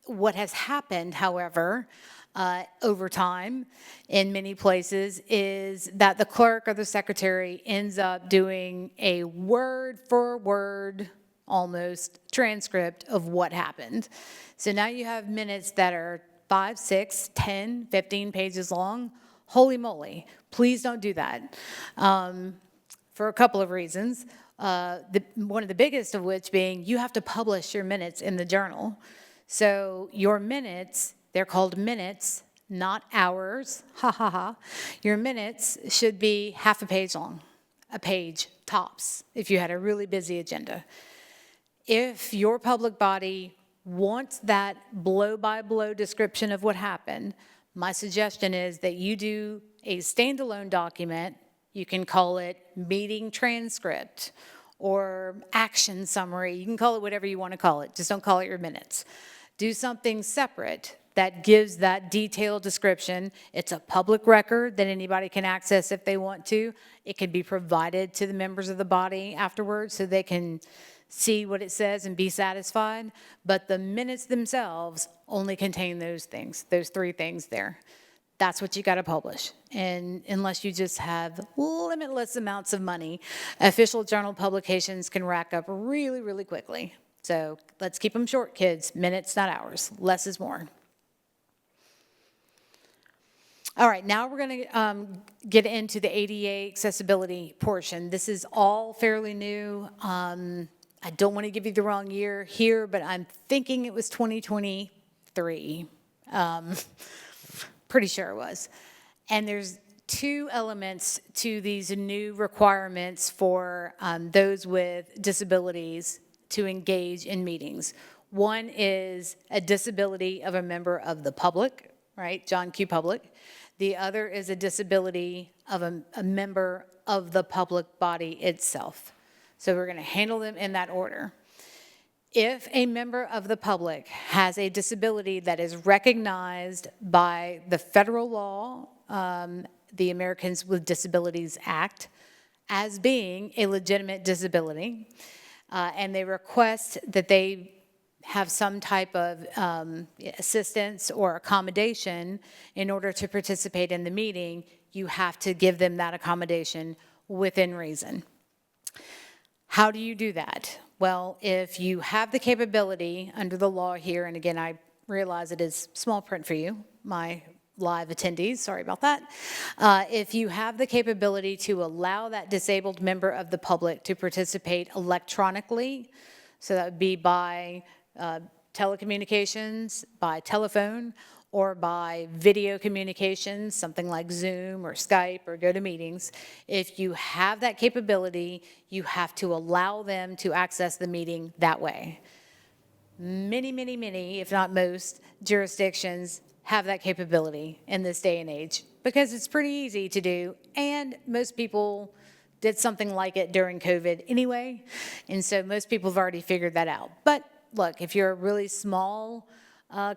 What has happened, however, over time in many places is that the clerk or the secretary ends up doing a word for word almost transcript of what happened. So now you have minutes that are 5, 6, 10, 15 pages long. Holy moly, please don't do that. for a couple of reasons. One of the biggest of which being you have to publish your minutes in the journal. So your minutes, they're called minutes, not hours, ha ha ha. Your minutes should be half a page long, a page tops, if you had a really busy agenda. If your public body wants that blow-by-blow description of what happened, my suggestion is that you do a standalone document. You can call it meeting transcript or action summary. You can call it whatever you want to call it. Just don't call it your minutes. Do something separate that gives that detailed description. It's a public record that anybody can access if they want to. It can be provided to the members of the body afterwards so they can see what it says and be satisfied. But the minutes themselves only contain those things, those three things there. That's what you got to publish. And unless you just have limitless amounts of money, official journal publications can rack up really, really quickly. So let's keep them short, kids. Minutes, not hours. Less is more. All right, now we're going to get into the ADA accessibility portion. This is all fairly new. I don't want to give you the wrong year here, but I'm thinking it was 2023. Pretty sure it was. And there's two elements to these new requirements for those with disabilities to engage in meetings. One is a disability of a member of the public, right? John Q. Public. The other is a disability of a member of the public body itself. So we're going to handle them in that order. If a member of the public has a disability that is recognized by the federal law, the Americans with Disabilities Act, as being a legitimate disability, and they request that they have some type of assistance or accommodation in order to participate in the meeting, you have to give them that accommodation within reason. How do you do that? Well, if you have the capability under the law here, and again, I realize it is small print for you, my live attendees, sorry about that. If you have the capability to allow that disabled member of the public to participate electronically, so that would be by telecommunications, by telephone, or by video communications, something like Zoom or Skype or GoToMeetings. If you have that capability, you have to allow them to access the meeting that way. Many, if not most, jurisdictions have that capability in this day and age because it's pretty easy to do, and most people did something like it during COVID anyway, and so most people have already figured that out. But look, if you're a really small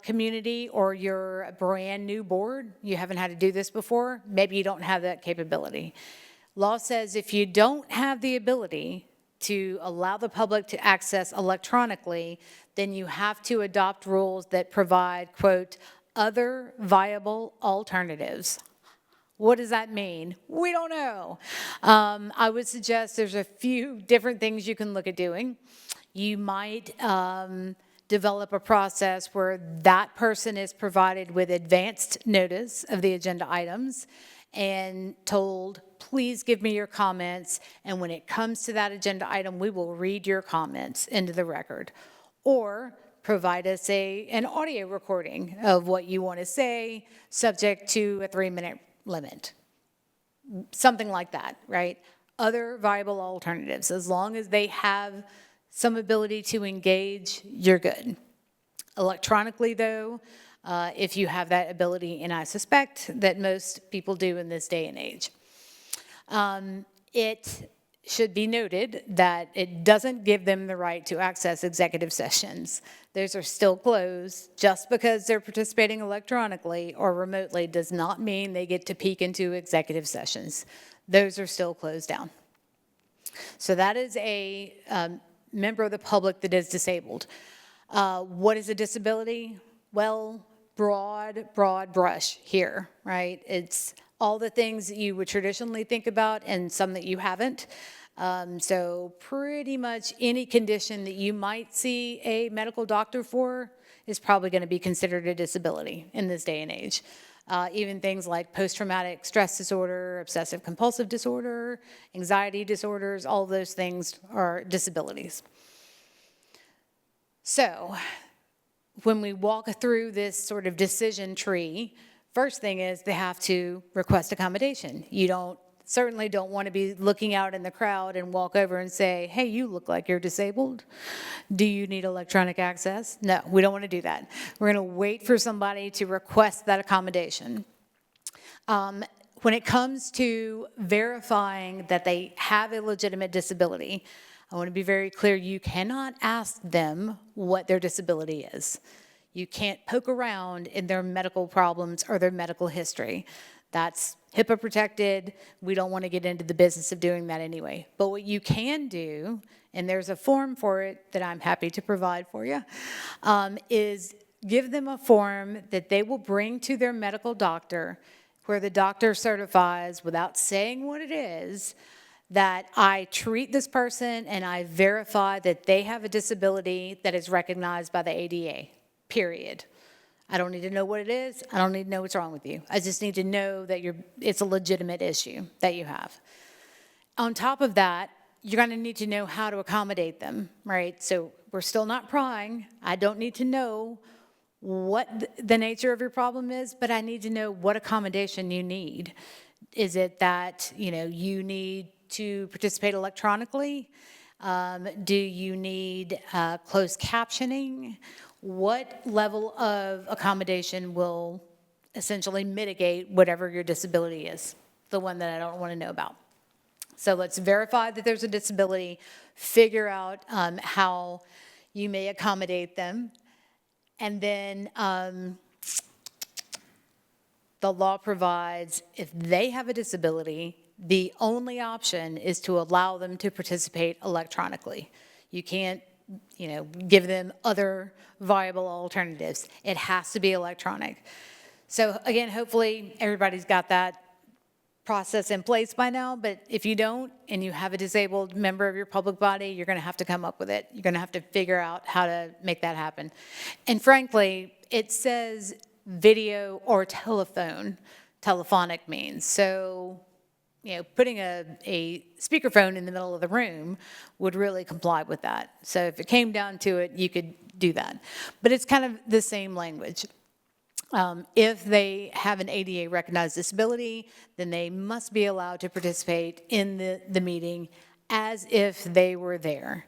community or you're a brand new board, you haven't had to do this before, maybe you don't have that capability. Law says if you don't have the ability to allow the public to access electronically, then you have to adopt rules that provide, quote, other viable alternatives. What does that mean? We don't know. I would suggest there's a few different things you can look at doing. You might develop a process where that person is provided with advanced notice of the agenda items and told, please give me your comments, and when it comes to that agenda item, we will read your comments into the record. Or provide us an audio recording of what you want to say, subject to a 3-minute limit. Something like that, right? Other viable alternatives. As long as they have some ability to engage, you're good. Electronically, though, if you have that ability, and I suspect that most people do in this day and age. It should be noted that it doesn't give them the right to access executive sessions. Those are still closed. Just because they're participating electronically or remotely does not mean they get to peek into executive sessions. Those are still closed down. So that is a member of the public that is disabled. What is a disability? Well, broad brush here, right? It's all the things that you would traditionally think about and some that you haven't. So pretty much any condition that you might see a medical doctor for is probably going to be considered a disability in this day and age. even things like post-traumatic stress disorder, obsessive compulsive disorder, anxiety disorders, all of those things are disabilities. So when we walk through this sort of decision tree, first thing is they have to request accommodation. You certainly don't want to be looking out in the crowd and walk over and say, hey, you look like you're disabled. Do you need electronic access? No, we don't want to do that. We're going to wait for somebody to request that accommodation. When it comes to verifying that they have a legitimate disability, I want to be very clear, you cannot ask them what their disability is. You can't poke around in their medical problems or their medical history. That's HIPAA protected. We don't want to get into the business of doing that anyway. But what you can do, and there's a form for it that I'm happy to provide for you, is give them a form that they will bring to their medical doctor where the doctor certifies without saying what it is that I treat this person and I verify that they have a disability that is recognized by the ADA, period. I don't need to know what it is. I don't need to know what's wrong with you. I just need to know that it's a legitimate issue that you have. On top of that, you're going to need to know how to accommodate them, right? So we're still not prying. I don't need to know what the nature of your problem is, but I need to know what accommodation you need. Is it that, you need to participate electronically? Do you need closed captioning? What level of accommodation will essentially mitigate whatever your disability is, the one that I don't want to know about? So let's verify that there's a disability, figure out how you may accommodate them, and then the law provides if they have a disability, the only option is to allow them to participate electronically. You can't, give them other viable alternatives. It has to be electronic. So again, hopefully everybody's got that process in place by now, but if you don't and you have a disabled member of your public body, you're going to have to come up with it. You're going to have to figure out how to make that happen. And frankly, it says video or telephonic means. So, putting a speakerphone in the middle of the room would really comply with that. So if it came down to it, you could do that. But it's kind of the same language. If they have an ADA recognized disability, then they must be allowed to participate in the meeting as if they were there.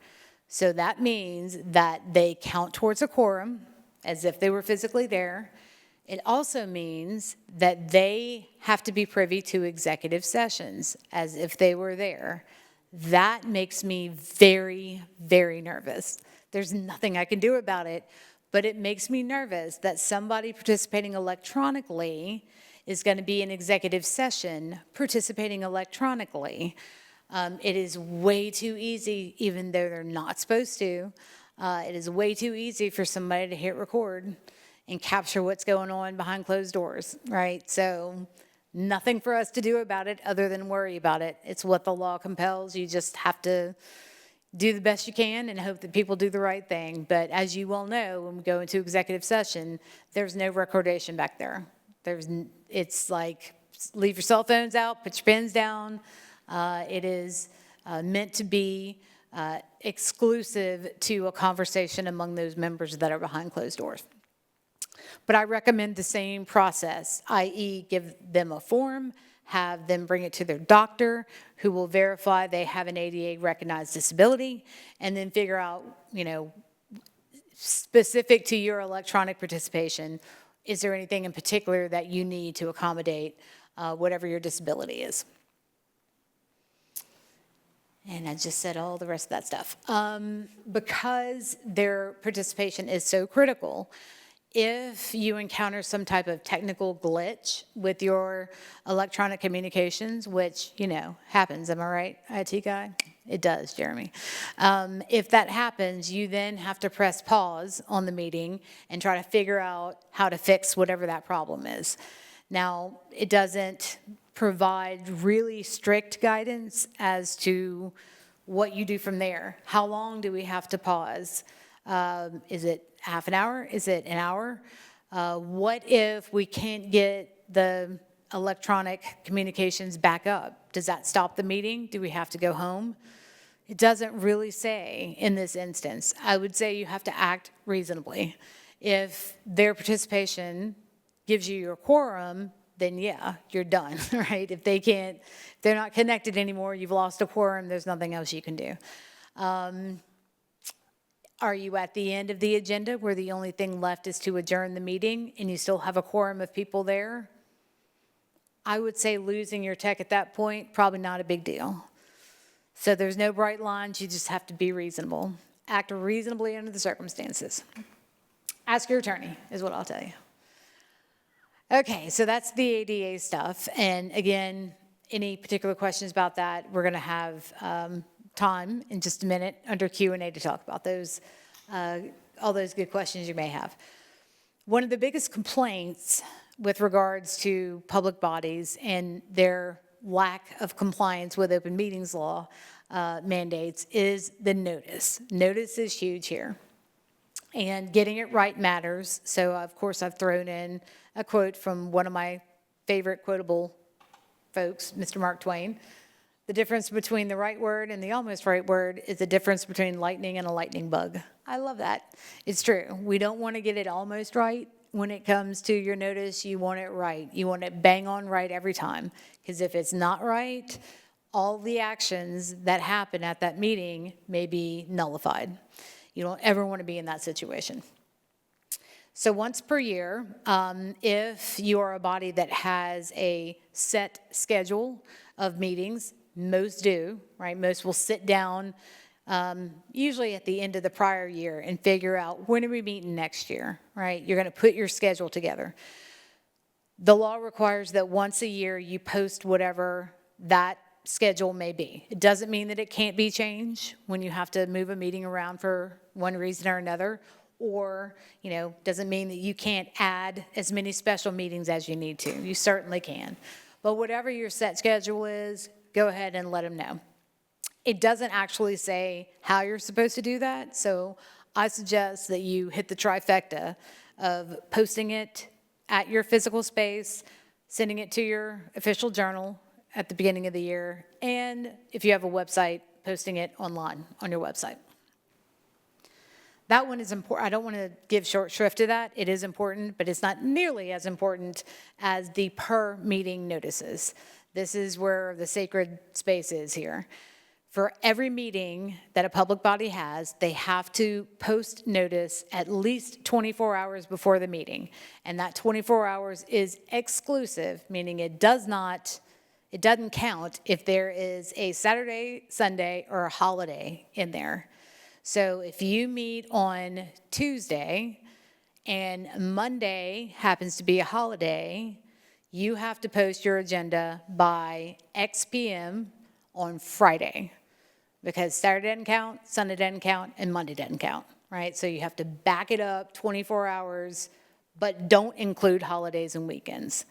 So that means that they count towards a quorum as if they were physically there. It also means that they have to be privy to executive sessions as if they were there. That makes me very, very nervous. There's nothing I can do about it, but it makes me nervous that somebody participating electronically is going to be in executive session participating electronically. It is way too easy, even though they're not supposed to. It is way too easy for somebody to hit record and capture what's going on behind closed doors, right? So nothing for us to do about it other than worry about it. It's what the law compels. You just have to do the best you can and hope that people do the right thing. But as you well know, when we go into executive session, there's no recordation back there. It's like, leave your cell phones out, put your pens down. It is meant to be exclusive to a conversation among those members that are behind closed doors. But I recommend the same process, i.e. give them a form, have them bring it to their doctor who will verify they have an ADA recognized disability, and then figure out, specific to your electronic participation, is there anything in particular that you need to accommodate whatever your disability is? And I just said all the rest of that stuff. Because their participation is so critical, if you encounter some type of technical glitch with your electronic communications, which, happens, am I right, IT guy? It does, Jeremy. If that happens, you then have to press pause on the meeting and try to figure out how to fix whatever that problem is. Now, it doesn't provide really strict guidance as to what you do from there. How long do we have to pause? Is it half an hour? Is it an hour? What if we can't get the electronic communications back up? Does that stop the meeting? Do we have to go home? It doesn't really say in this instance. I would say you have to act reasonably. If their participation gives you your quorum, then yeah, you're done, right? If they're not connected anymore, you've lost a quorum, there's nothing else you can do. Are you at the end of the agenda where the only thing left is to adjourn the meeting and you still have a quorum of people there? I would say losing your tech at that point, probably not a big deal. So there's no bright lines, you just have to be reasonable. Act reasonably under the circumstances. Ask your attorney, is what I'll tell you. Okay, so that's the ADA stuff. And again, any particular questions about that, we're going to have time in just a minute under Q&A to talk about those, all those good questions you may have. One of the biggest complaints with regards to public bodies and their lack of compliance with open meetings law mandates is the notice. Notice is huge here. And getting it right matters. So, of course, I've thrown in a quote from one of my favorite quotable folks, Mr. Mark Twain. The difference between the right word and the almost right word is the difference between lightning and a lightning bug. I love that. It's true. We don't want to get it almost right. When it comes to your notice, you want it right. You want it bang on right every time. Because if it's not right, all the actions that happen at that meeting may be nullified. You don't ever want to be in that situation. So once per year, if you are a body that has a set schedule of meetings, most do, right? Most will sit down usually at the end of the prior year and figure out when are we meeting next year, right? You're going to put your schedule together. The law requires that once a year you post whatever that schedule may be. It doesn't mean that it can't be changed when you have to move a meeting around for one reason or another, or, doesn't mean that you can't add as many special meetings as you need to. You certainly can. But whatever your set schedule is, go ahead and let them know. It doesn't actually say how you're supposed to do that, so I suggest that you hit the trifecta of posting it at your physical space, sending it to your official journal at the beginning of the year, and if you have a website, posting it online on your website. That one is important. I don't want to give short shrift to that. It is important, but it's not nearly as important as the per meeting notices. This is where the sacred space is here. For every meeting that a public body has, they have to post notice at least 24 hours before the meeting. And that 24 hours is exclusive, meaning it doesn't count if there is a Saturday, Sunday, or a holiday in there. So if you meet on Tuesday and Monday happens to be a holiday, you have to post your agenda by X p.m. on Friday, because Saturday doesn't count, Sunday doesn't count, and Monday doesn't count, right? So you have to back it up 24 hours, but don't include holidays and weekends.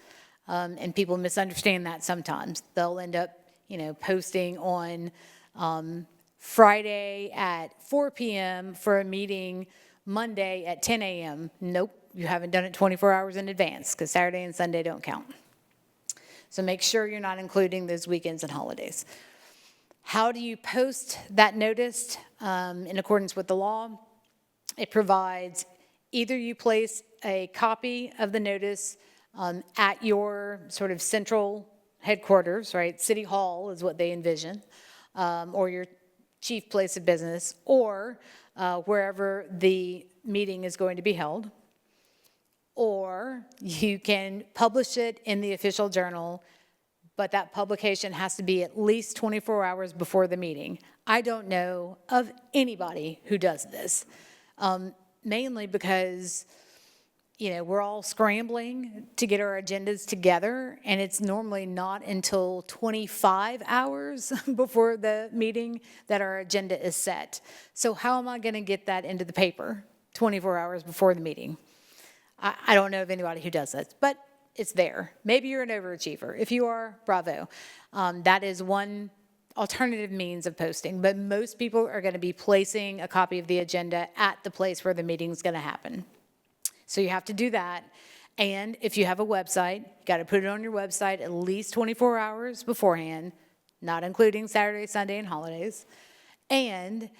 And people misunderstand that sometimes. They'll end up, posting on Friday at 4 p.m. for a meeting Monday at 10 a.m. Nope, you haven't done it 24 hours in advance, because Saturday and Sunday don't count. So make sure you're not including those weekends and holidays. How do you post that notice in accordance with the law? It provides either you place a copy of the notice at your sort of central headquarters, right? City Hall is what they envision, or your chief place of business, or wherever the meeting is going to be held. Or you can publish it in the official journal, but that publication has to be at least 24 hours before the meeting. I don't know of anybody who does this, mainly because, we're all scrambling to get our agendas together, and it's normally not until 25 hours before the meeting that our agenda is set. So how am I going to get that into the paper 24 hours before the meeting? I don't know of anybody who does that, but it's there. Maybe you're an overachiever. If you are, bravo. That is one alternative means of posting, but most people are going to be placing a copy of the agenda at the place where the meeting's going to happen. So you have to do that. And if you have a website, you got to put it on your website at least 24 hours beforehand, not including Saturday, Sunday, and holidays. And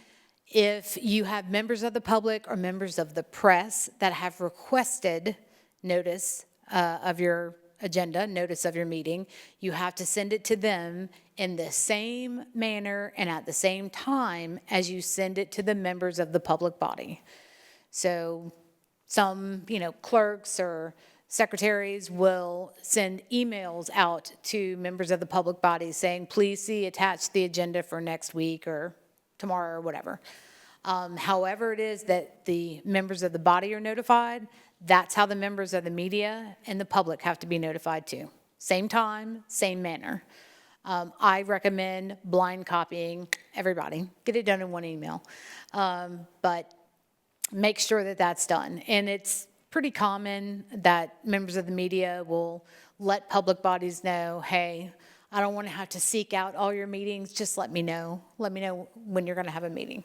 if you have members of the public or members of the press that have requested notice of your agenda, notice of your meeting, you have to send it to them in the same manner and at the same time as you send it to the members of the public body. So some, clerks or secretaries will send emails out to members of the public body saying, please see attached the agenda for next week or tomorrow or whatever. However it is that the members of the body are notified, that's how the members of the media and the public have to be notified too. Same time, same manner. I recommend blind copying everybody. Get it done in one email. But make sure that that's done. And it's pretty common that members of the media will let public bodies know, hey, I don't want to have to seek out all your meetings. Just let me know. Let me know when you're going to have a meeting.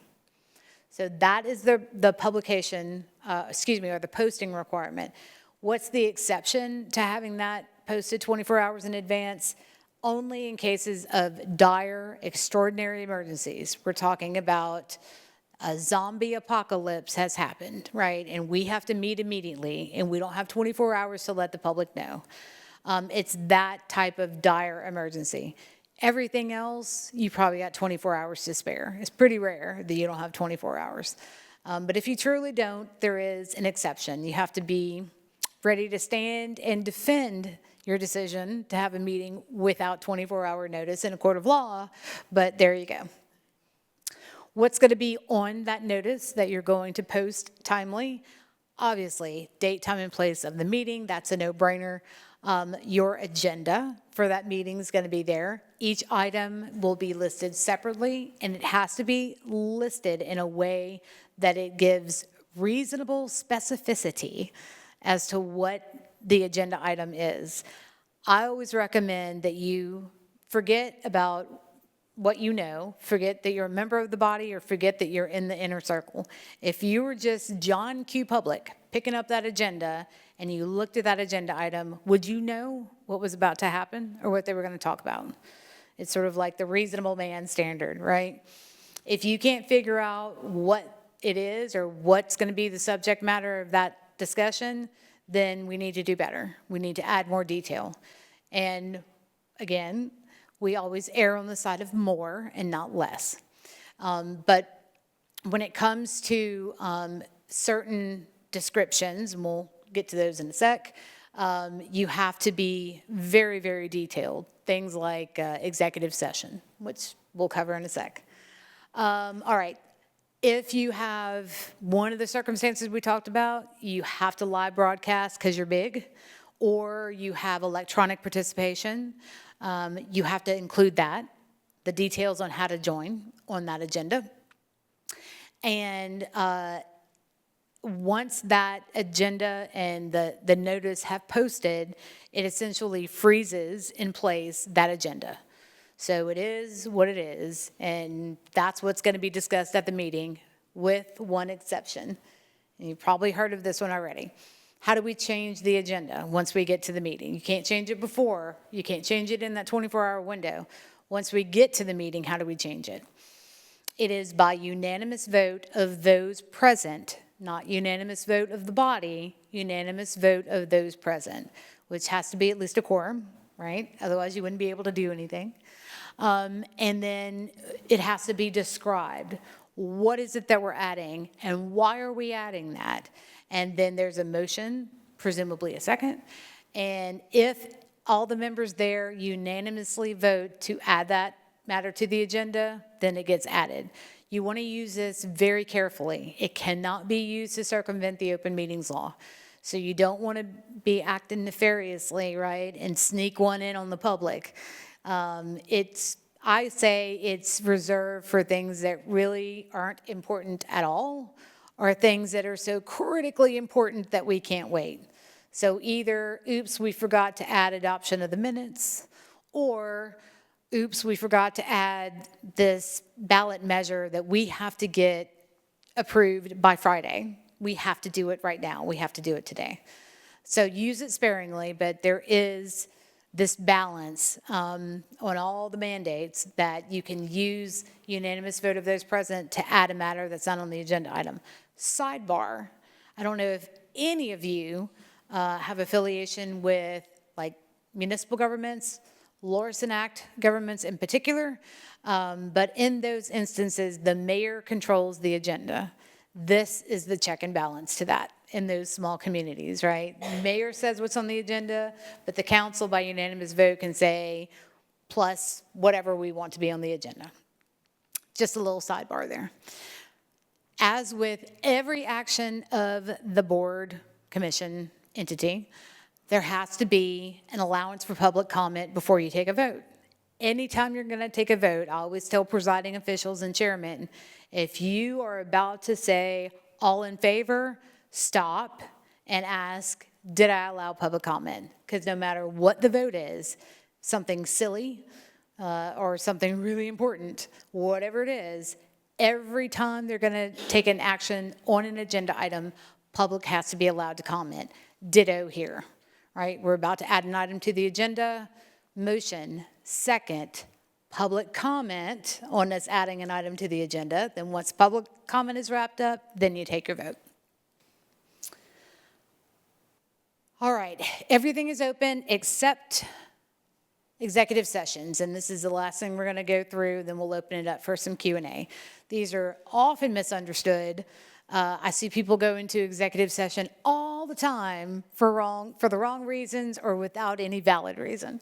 So that is the publication, or the posting requirement. What's the exception to having that posted 24 hours in advance? Only in cases of dire, extraordinary emergencies. We're talking about a zombie apocalypse has happened, right? And we have to meet immediately, and we don't have 24 hours to let the public know. It's that type of dire emergency. Everything else, you probably got 24 hours to spare. It's pretty rare that you don't have 24 hours. But if you truly don't, there is an exception. You have to be ready to stand and defend your decision to have a meeting without 24-hour notice in a court of law, but there you go. What's going to be on that notice that you're going to post timely? Obviously, date, time, and place of the meeting, that's a no-brainer. Your agenda for that meeting is going to be there. Each item will be listed separately, and it has to be listed in a way that it gives reasonable specificity as to what the agenda item is. I always recommend that you forget about what you know, forget that you're a member of the body, or forget that you're in the inner circle. If you were just John Q. Public picking up that agenda and you looked at that agenda item, would you know what was about to happen or what they were going to talk about? It's sort of like the reasonable man standard, right? If you can't figure out what it is or what's going to be the subject matter of that discussion, then we need to do better. We need to add more detail. And again, we always err on the side of more and not less. But when it comes to certain descriptions, and we'll get to those in a sec, you have to be very, very detailed. Things like executive session, which we'll cover in a sec. All right. If you have one of the circumstances we talked about, you have to live broadcast because you're big, or you have electronic participation, you have to include that, the details on how to join on that agenda. And once that agenda and the notice have posted, it essentially freezes in place that agenda. So it is what it is, and that's what's going to be discussed at the meeting, with one exception. And you've probably heard of this one already. How do we change the agenda once we get to the meeting? You can't change it before. You can't change it in that 24-hour window. Once we get to the meeting, how do we change it? It is by unanimous vote of those present, not unanimous vote of the body, unanimous vote of those present, which has to be at least a quorum, right? Otherwise, you wouldn't be able to do anything. And then it has to be described. What is it that we're adding, and why are we adding that? And then there's a motion, presumably a second. And if all the members there unanimously vote to add that matter to the agenda, then it gets added. You want to use this very carefully. It cannot be used to circumvent the open meetings law. So you don't want to be acting nefariously, right, and sneak one in on the public. I say it's reserved for things that really aren't important at all, or things that are so critically important that we can't wait. So either, oops, we forgot to add adoption of the minutes, or oops, we forgot to add this ballot measure that we have to get approved by Friday. We have to do it right now. We have to do it today. So use it sparingly, but there is this balance on all the mandates that you can use unanimous vote of those present to add a matter that's not on the agenda item. Sidebar, I don't know if any of you have affiliation with like municipal governments, Lorison Act governments in particular, but in those instances, the mayor controls the agenda. This is the check and balance to that in those small communities, right? The mayor says what's on the agenda, but the council by unanimous vote can say plus whatever we want to be on the agenda. Just a little sidebar there. As with every action of the board, commission, entity, there has to be an allowance for public comment before you take a vote. Anytime you're going to take a vote, I always tell presiding officials and chairmen, if you are about to say all in favor, stop and ask, did I allow public comment? Because no matter what the vote is, something silly or something really important, whatever it is, every time they're going to take an action on an agenda item, public has to be allowed to comment. Ditto here, right? We're about to add an item to the agenda. Motion, second, public comment on us adding an item to the agenda. Then once public comment is wrapped up, then you take your vote. All right, everything is open except executive sessions, and this is the last thing we're going to go through, then we'll open it up for some Q&A. These are often misunderstood. I see people go into executive session all the time for the wrong reasons or without any valid reason.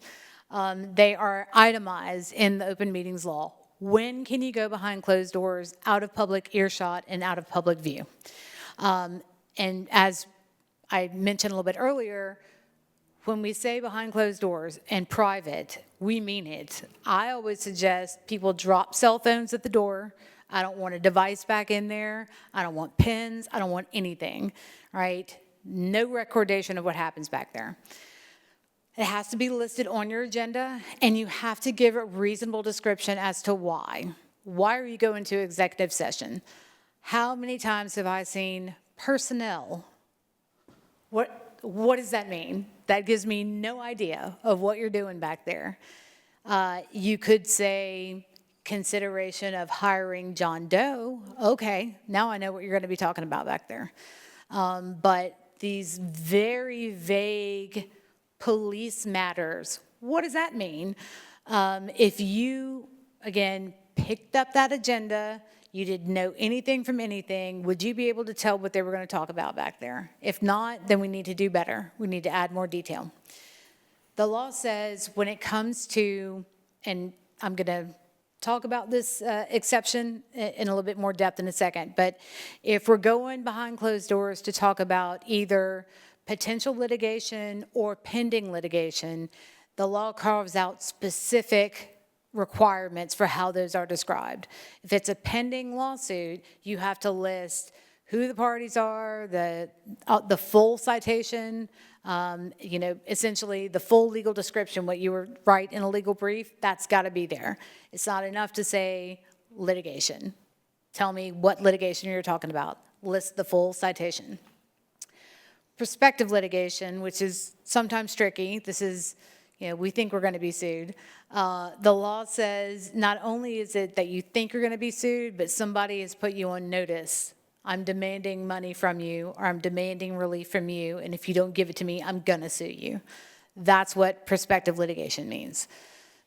They are itemized in the open meetings law. When can you go behind closed doors, out of public earshot and out of public view? And as I mentioned a little bit earlier, when we say behind closed doors and private, we mean it. I always suggest people drop cell phones at the door. I don't want a device back in there. I don't want pens. I don't want anything, right? No recordation of what happens back there. It has to be listed on your agenda, and you have to give a reasonable description as to why. Why are you going to executive session? How many times have I seen personnel? What does that mean? That gives me no idea of what you're doing back there. You could say consideration of hiring John Doe. Okay, now I know what you're going to be talking about back there. But these very vague police matters, what does that mean? If you, again, picked up that agenda, you didn't know anything from anything, would you be able to tell what they were going to talk about back there? If not, then we need to do better. We need to add more detail. The law says when it comes to, and I'm going to talk about this exception in a little bit more depth in a second, but if we're going behind closed doors to talk about either potential litigation or pending litigation, the law carves out specific requirements for how those are described. If it's a pending lawsuit, you have to list who the parties are, the full citation, essentially the full legal description, what you would write in a legal brief, that's got to be there. It's not enough to say litigation. Tell me what litigation you're talking about. List the full citation. Prospective litigation, which is sometimes tricky. This is, we think we're going to be sued. The law says not only is it that you think you're going to be sued, but somebody has put you on notice. I'm demanding money from you, or I'm demanding relief from you, and if you don't give it to me, I'm going to sue you. That's what prospective litigation means.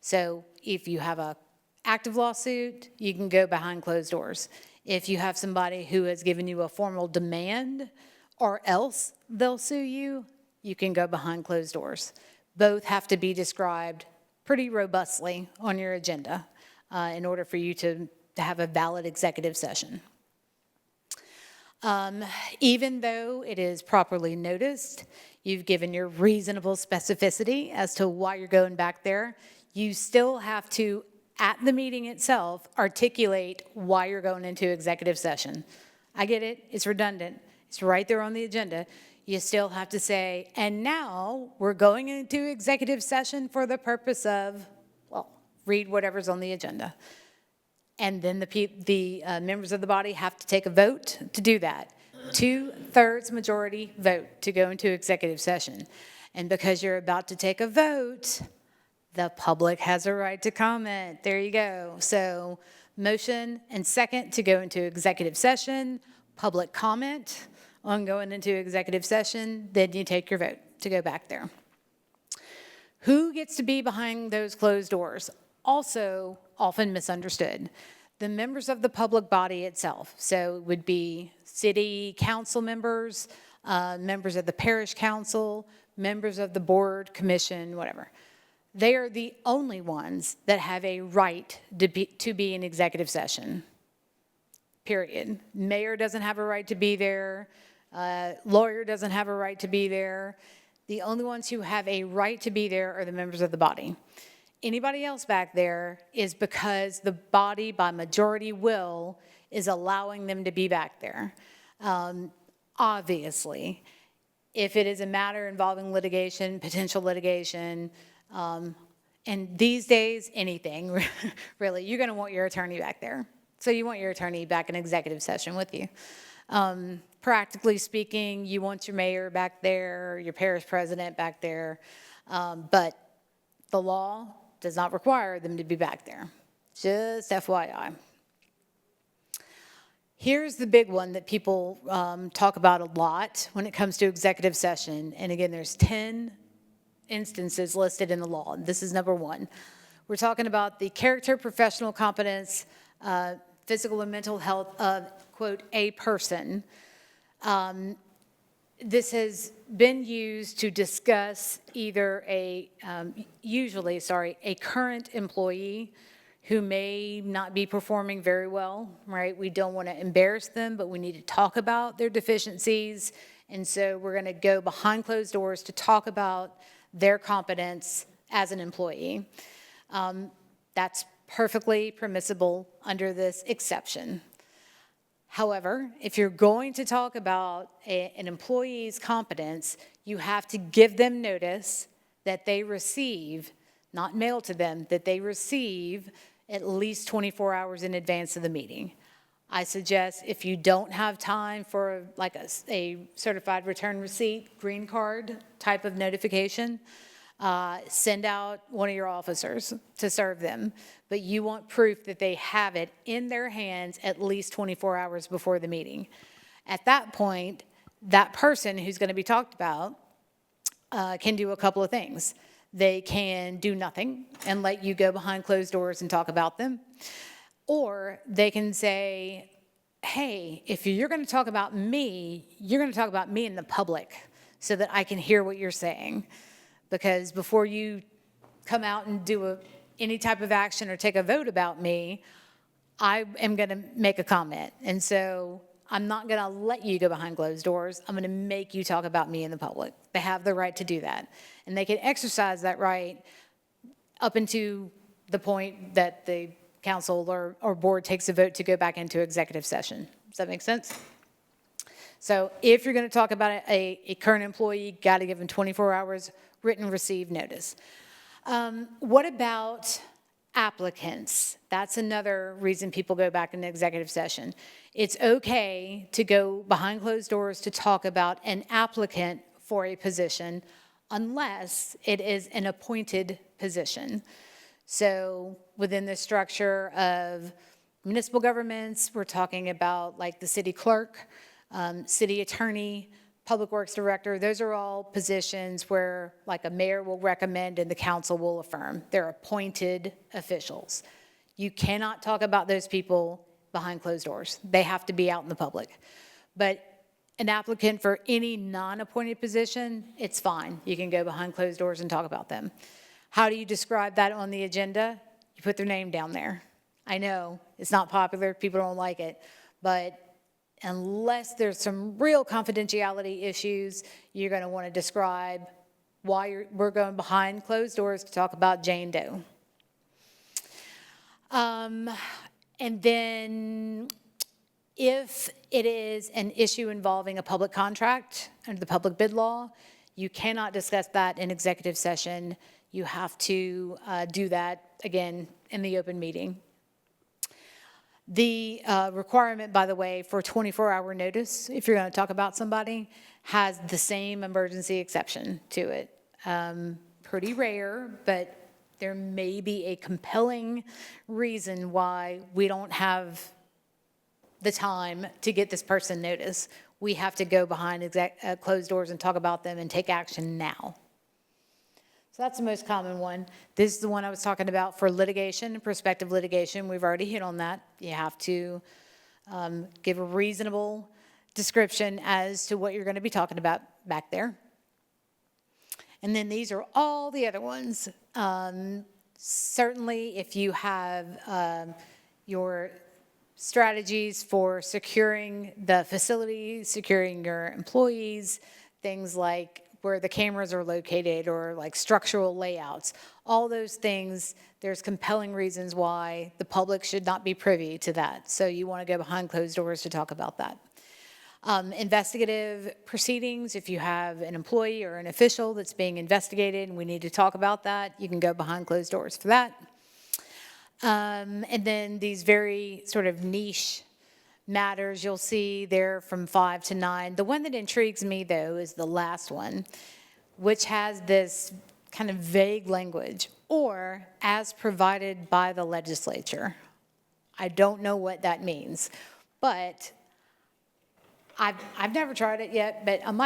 So if you have an active lawsuit, you can go behind closed doors. If you have somebody who has given you a formal demand, or else they'll sue you, you can go behind closed doors. Both have to be described pretty robustly on your agenda in order for you to have a valid executive session. Even though it is properly noticed, you've given your reasonable specificity as to why you're going back there, you still have to, at the meeting itself, articulate why you're going into executive session. I get it, it's redundant, it's right there on the agenda. You still have to say, and now we're going into executive session for the purpose of, well, read whatever's on the agenda. And then the members of the body have to take a vote to do that. 2/3 majority vote to go into executive session. And because you're about to take a vote, the public has a right to comment. There you go. So motion and second to go into executive session, public comment on going into executive session, then you take your vote to go back there. Who gets to be behind those closed doors? Also often misunderstood. The members of the public body itself. So it would be city council members, members of the parish council, members of the board, commission, whatever. They are the only ones that have a right to be in executive session, period. Mayor doesn't have a right to be there. Lawyer doesn't have a right to be there. The only ones who have a right to be there are the members of the body. Anybody else back there is because the body, by majority will, is allowing them to be back there. Obviously, if it is a matter involving litigation, potential litigation, and these days, anything, really, you're going to want your attorney back there. So you want your attorney back in executive session with you. Practically speaking, you want your mayor back there, your parish president back there, but the law does not require them to be back there. Just FYI. Here's the big one that people talk about a lot when it comes to executive session. And again, there's 10 instances listed in the law. This is number 1. We're talking about the character, professional competence, physical and mental health of, quote, a person. This has been used to discuss either usually a current employee who may not be performing very well, right? We don't want to embarrass them, but we need to talk about their deficiencies. And so we're going to go behind closed doors to talk about their competence as an employee. That's perfectly permissible under this exception. However, if you're going to talk about an employee's competence, you have to give them notice that they receive, not mail to them, that they receive at least 24 hours in advance of the meeting. I suggest if you don't have time for like a certified return receipt, green card type of notification, send out one of your officers to serve them. But you want proof that they have it in their hands at least 24 hours before the meeting. At that point, that person who's going to be talked about can do a couple of things. They can do nothing and let you go behind closed doors and talk about them. Or they can say, hey, if you're going to talk about me, you're going to talk about me in the public so that I can hear what you're saying. Because before you come out and do any type of action or take a vote about me, I am going to make a comment. And so I'm not going to let you go behind closed doors. I'm going to make you talk about me in the public. They have the right to do that. And they can exercise that right up into the point that the council or board takes a vote to go back into executive session. Does that make sense? So if you're going to talk about a current employee, got to give them 24 hours written receive notice. What about applicants? That's another reason people go back into executive session. It's okay to go behind closed doors to talk about an applicant for a position unless it is an appointed position. So within the structure of municipal governments, we're talking about like the city clerk, city attorney, public works director. Those are all positions where like a mayor will recommend and the council will affirm. They're appointed officials. You cannot talk about those people behind closed doors. They have to be out in the public. But an applicant for any non-appointed position, it's fine. You can go behind closed doors and talk about them. How do you describe that on the agenda? You put their name down there. I know it's not popular, people don't like it, but unless there's some real confidentiality issues, you're going to want to describe why we're going behind closed doors to talk about Jane Doe. And then if it is an issue involving a public contract under the public bid law, you cannot discuss that in executive session. You have to do that, again, in the open meeting. The requirement, by the way, for 24-hour notice, if you're going to talk about somebody, has the same emergency exception to it. Pretty rare, but there may be a compelling reason why we don't have the time to get this person notice. We have to go behind closed doors and talk about them and take action now. So that's the most common one. This is the one I was talking about for litigation, prospective litigation. We've already hit on that. You have to give a reasonable description as to what you're going to be talking about back there. And then these are all the other ones. Certainly, if you have your strategies for securing the facility, securing your employees, things like where the cameras are located or like structural layouts, all those things, there's compelling reasons why the public should not be privy to that. So you want to go behind closed doors to talk about that. Investigative proceedings, if you have an employee or an official that's being investigated and we need to talk about that, you can go behind closed doors for that. And then these very sort of niche matters, you'll see there from 5 to 9. The one that intrigues me, though, is the last one, which has this kind of vague language, or as provided by the legislature. I don't know what that means, but I've never tried it yet, but I'm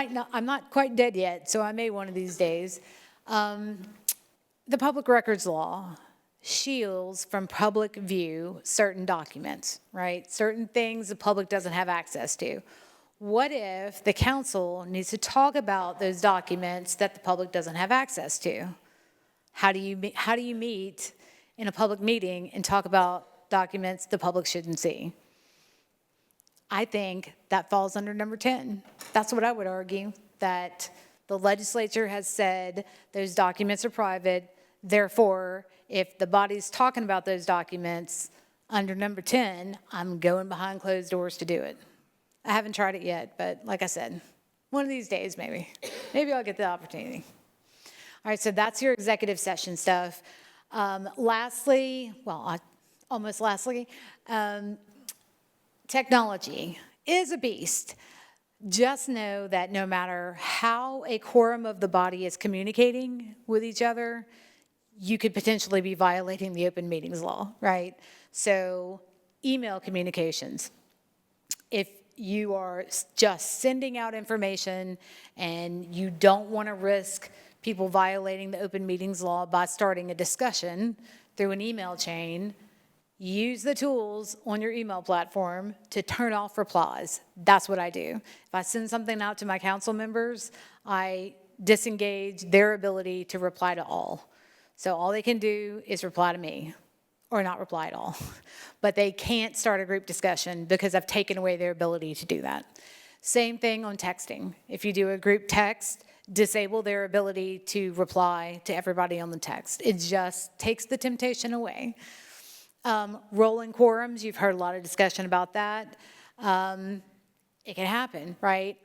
not quite dead yet, so I may one of these days. The public records law shields from public view certain documents, right? Certain things the public doesn't have access to. What if the council needs to talk about those documents that the public doesn't have access to? How do you meet in a public meeting and talk about documents the public shouldn't see? I think that falls under number 10. That's what I would argue, that the legislature has said those documents are private. Therefore, if the body's talking about those documents under number 10, I'm going behind closed doors to do it. I haven't tried it yet, but like I said, one of these days maybe. Maybe I'll get the opportunity. All right, so that's your executive session stuff. Lastly, technology is a beast. Just know that no matter how a quorum of the body is communicating with each other, you could potentially be violating the open meetings law, right? So email communications. If you are just sending out information and you don't want to risk people violating the open meetings law by starting a discussion through an email chain, use the tools on your email platform to turn off replies. That's what I do. If I send something out to my council members, I disengage their ability to reply to all. So all they can do is reply to me, or not reply at all. But they can't start a group discussion because I've taken away their ability to do that. Same thing on texting. If you do a group text, disable their ability to reply to everybody on the text. It just takes the temptation away. Rolling quorums, you've heard a lot of discussion about that. It can happen, right?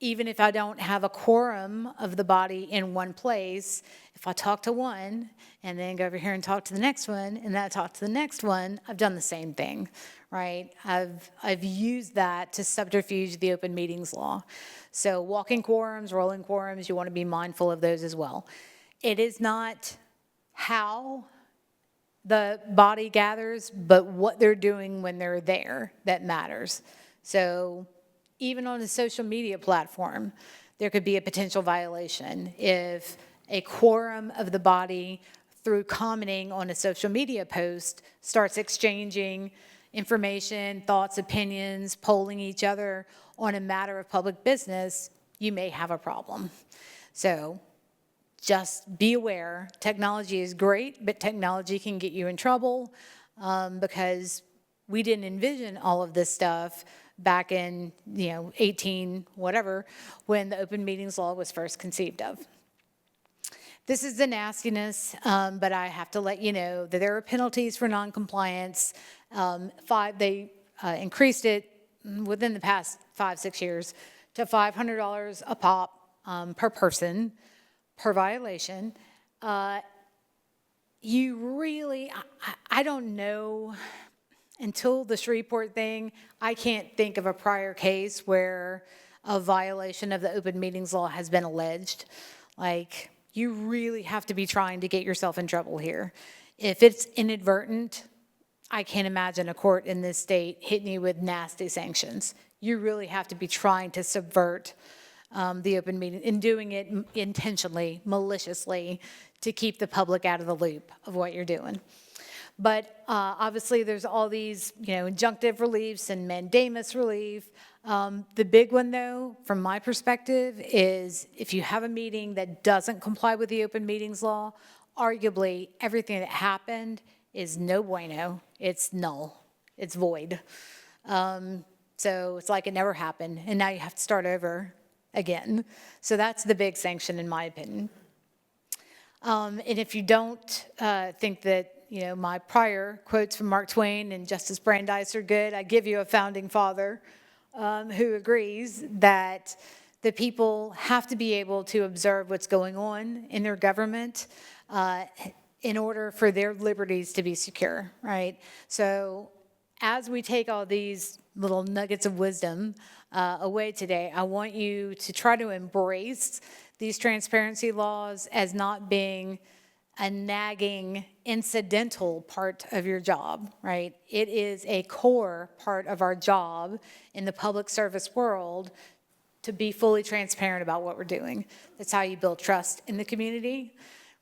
Even if I don't have a quorum of the body in one place, if I talk to one and then go over here and talk to the next one and then I talk to the next one, I've done the same thing, right? I've used that to subterfuge the open meetings law. So walking quorums, rolling quorums, you want to be mindful of those as well. It is not how the body gathers, but what they're doing when they're there that matters. So even on a social media platform, there could be a potential violation if a quorum of the body, through commenting on a social media post, starts exchanging information, thoughts, opinions, polling each other on a matter of public business. You may have a problem. So just be aware. Technology is great, but technology can get you in trouble because we didn't envision all of this stuff back in 18 whatever when the open meetings law was first conceived of. This is the nastiness, but I have to let you know that there are penalties for noncompliance. They increased it within the past 5-6 years to $500 a pop per person per violation. You really, I don't know until the Shreveport thing, I can't think of a prior case where a violation of the open meetings law has been alleged. Like, you really have to be trying to get yourself in trouble here. If it's inadvertent, I can't imagine a court in this state hitting you with nasty sanctions. You really have to be trying to subvert the open meeting and doing it intentionally, maliciously, to keep the public out of the loop of what you're doing. But obviously, there's all these, injunctive reliefs and mandamus relief. The big one, though, from my perspective, is if you have a meeting that doesn't comply with the open meetings law, arguably everything that happened is no bueno. It's null. It's void. So it's like it never happened, and now you have to start over again. So that's the big sanction, in my opinion. And if you don't think that, my prior quotes from Mark Twain and Justice Brandeis are good, I give you a founding father who agrees that the people have to be able to observe what's going on in their government in order for their liberties to be secure, right? So as we take all these little nuggets of wisdom away today, I want you to try to embrace these transparency laws as not being a nagging, incidental part of your job, right? It is a core part of our job in the public service world to be fully transparent about what we're doing. That's how you build trust in the community,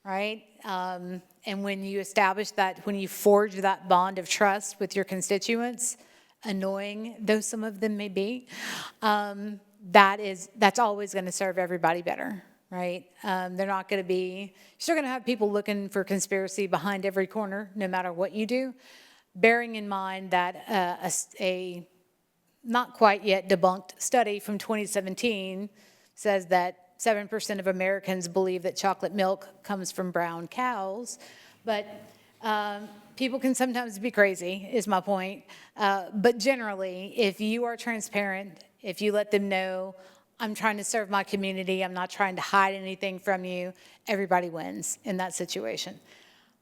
right? And when you establish that, when you forge that bond of trust with your constituents, annoying though some of them may be, that's always going to serve everybody better, right? They're not going to be, you're still going to have people looking for conspiracy behind every corner, no matter what you do, bearing in mind that a not quite yet debunked study from 2017 says that 7% of Americans believe that chocolate milk comes from brown cows, but people can sometimes be crazy, is my point. But generally, if you are transparent, if you let them know, I'm trying to serve my community, I'm not trying to hide anything from you, everybody wins in that situation.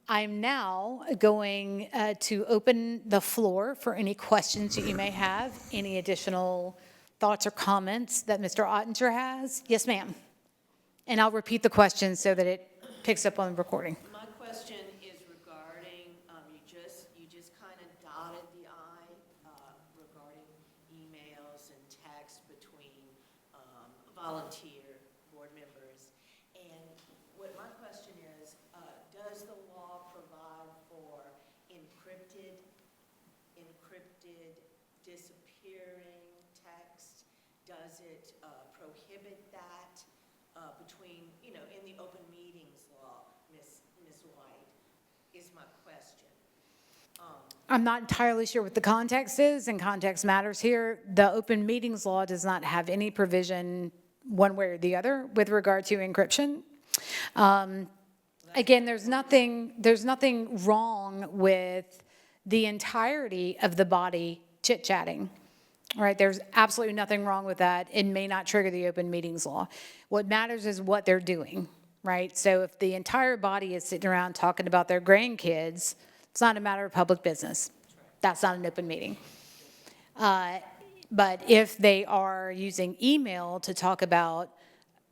I'm now going to open the floor for any questions that you may have, any additional thoughts or comments that Mr. Ottinger has. Yes, ma'am. And I'll repeat the question so that it picks up on the recording. My question is regarding, you just kind of dotted the I regarding emails and texts between volunteer board members. And what my question is, does the law provide for encrypted disappearing text? Does it prohibit that between, in the open meetings law, Ms. White, is my question. I'm not entirely sure what the context is, and context matters here. The open meetings law does not have any provision one way or the other with regard to encryption. Again, there's nothing wrong with the entirety of the body chit-chatting, right? There's absolutely nothing wrong with that. It may not trigger the open meetings law. What matters is what they're doing, right? So if the entire body is sitting around talking about their grandkids, it's not a matter of public business. That's not an open meeting. But if they are using email to talk about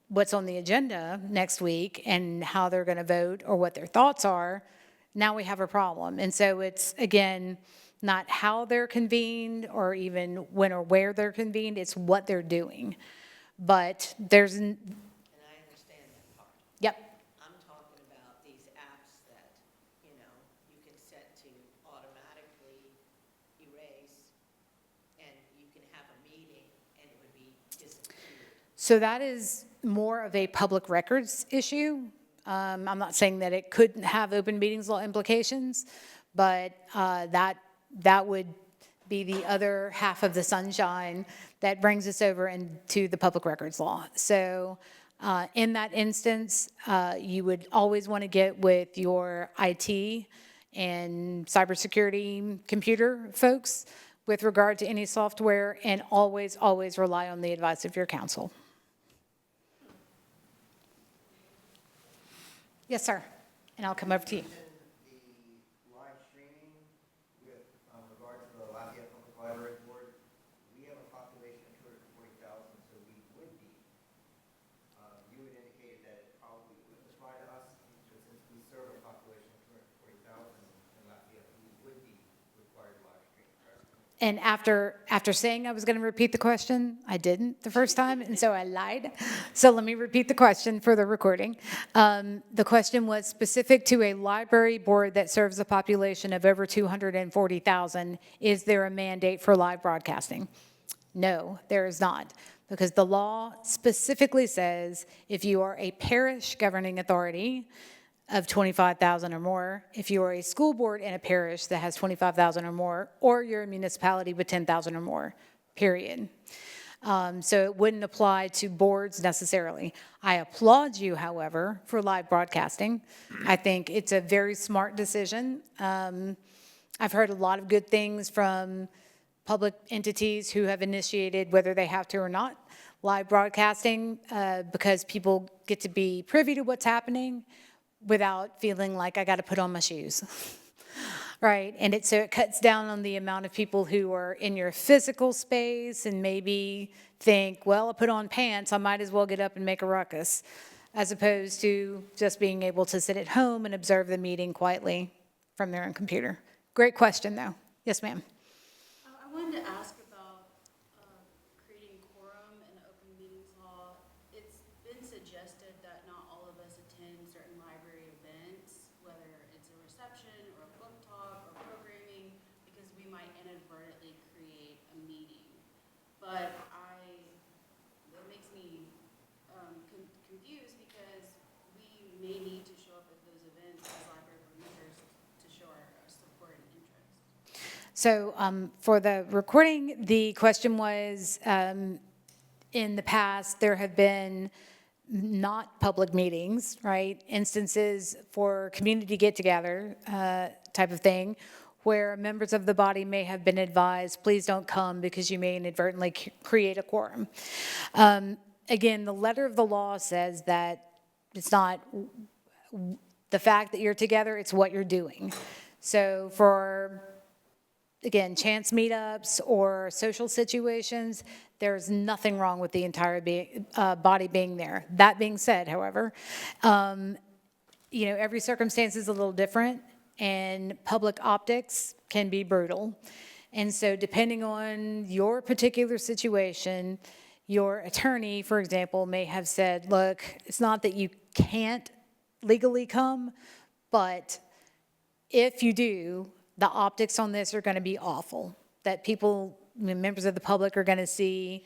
what's on the agenda next week and how they're going to vote or what their thoughts are, now we have a problem. And so it's, again, not how they're convened or even when or where they're convened, it's what they're doing. But there's... And I understand that part. Yep. I'm talking about these apps that, you can set to automatically erase, and you can have a meeting and it would be disappeared. So that is more of a public records issue. I'm not saying that it couldn't have open meetings law implications, but that would be the other half of the sunshine that brings us over into the public records law. So in that instance, you would always want to get with your IT and cybersecurity computer folks with regard to any software, and always, always rely on the advice of your counsel. Yes, sir. And I'll come over to you. The live streaming with regard to the And after saying I was going to repeat the question, I didn't the first time, and so I lied. So let me repeat the question for the recording. The question was specific to a library board that serves a population of over 240,000. Is there a mandate for live broadcasting? No, there is not, because the law specifically says if you are a parish governing authority of 25,000 or more, if you are a school board in a parish that has 25,000 or more, or you're a municipality with 10,000 or more, period. So it wouldn't apply to boards necessarily. I applaud you, however, for live broadcasting. I think it's a very smart decision. I've heard a lot of good things from public entities who have initiated, whether they have to or not, live broadcasting because people get to be privy to what's happening without feeling like I got to put on my shoes, right? And so it cuts down on the amount of people who are in your physical space and maybe think, well, I put on pants, I might as well get up and make a ruckus, as opposed to just being able to sit at home and observe the meeting quietly from their own computer. Great question, though. Yes, ma'am. I wanted to ask about creating quorum in the open meetings law. It's been suggested that not all of us attend certain library events, whether it's a reception or a book talk or programming, because we might inadvertently create a meeting. But it makes me confused because we may need to show up at those events as library board members to show our support and interest. So for the recording, the question was, in the past, there have been not public meetings, right? Instances for community get-together type of thing, where members of the body may have been advised, please don't come because you may inadvertently create a quorum. Again, the letter of the law says that it's not the fact that you're together, it's what you're doing. So for, again, chance meetups or social situations, there's nothing wrong with the entire body being there. That being said, however, every circumstance is a little different, and public optics can be brutal. And so depending on your particular situation, your attorney, for example, may have said, look, it's not that you can't legally come, but if you do, the optics on this are going to be awful, that people, members of the public are going to see,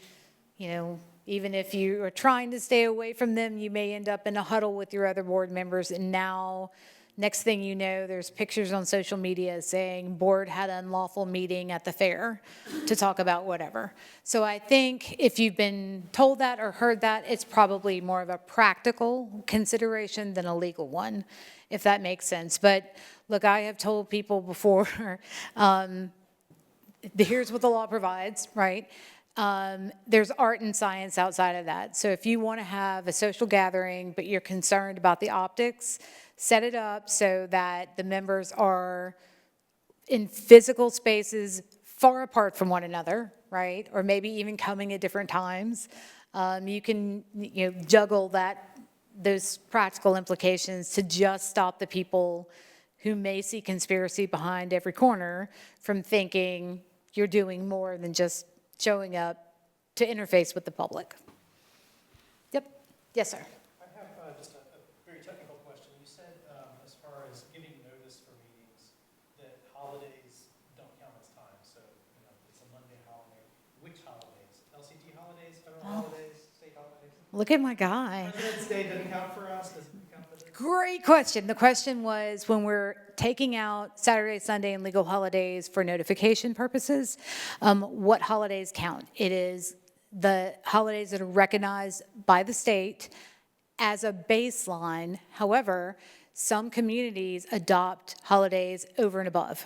even if you are trying to stay away from them, you may end up in a huddle with your other board members. And now, next thing you know, there's pictures on social media saying board had an unlawful meeting at the fair to talk about whatever. So I think if you've been told that or heard that, it's probably more of a practical consideration than a legal one, if that makes sense. But look, I have told people before, here's what the law provides, right? There's art and science outside of that. So if you want to have a social gathering, but you're concerned about the optics, set it up so that the members are in physical spaces far apart from one another, right? Or maybe even coming at different times. You can juggle those practical implications to just stop the people who may see conspiracy behind every corner from thinking you're doing more than just showing up to interface with the public. Yep. Yes, sir. I have just a very technical question. You said as far as giving notice for meetings that holidays don't count as time. So, it's a Monday holiday. Which holidays? LCT holidays, federal holidays, state holidays? Look at my guy. President's Day doesn't count for us? Does it count for this? Great question. The question was when we're taking out Saturday, Sunday, and legal holidays for notification purposes, what holidays count? It is the holidays that are recognized by the state as a baseline. However, some communities adopt holidays over and above.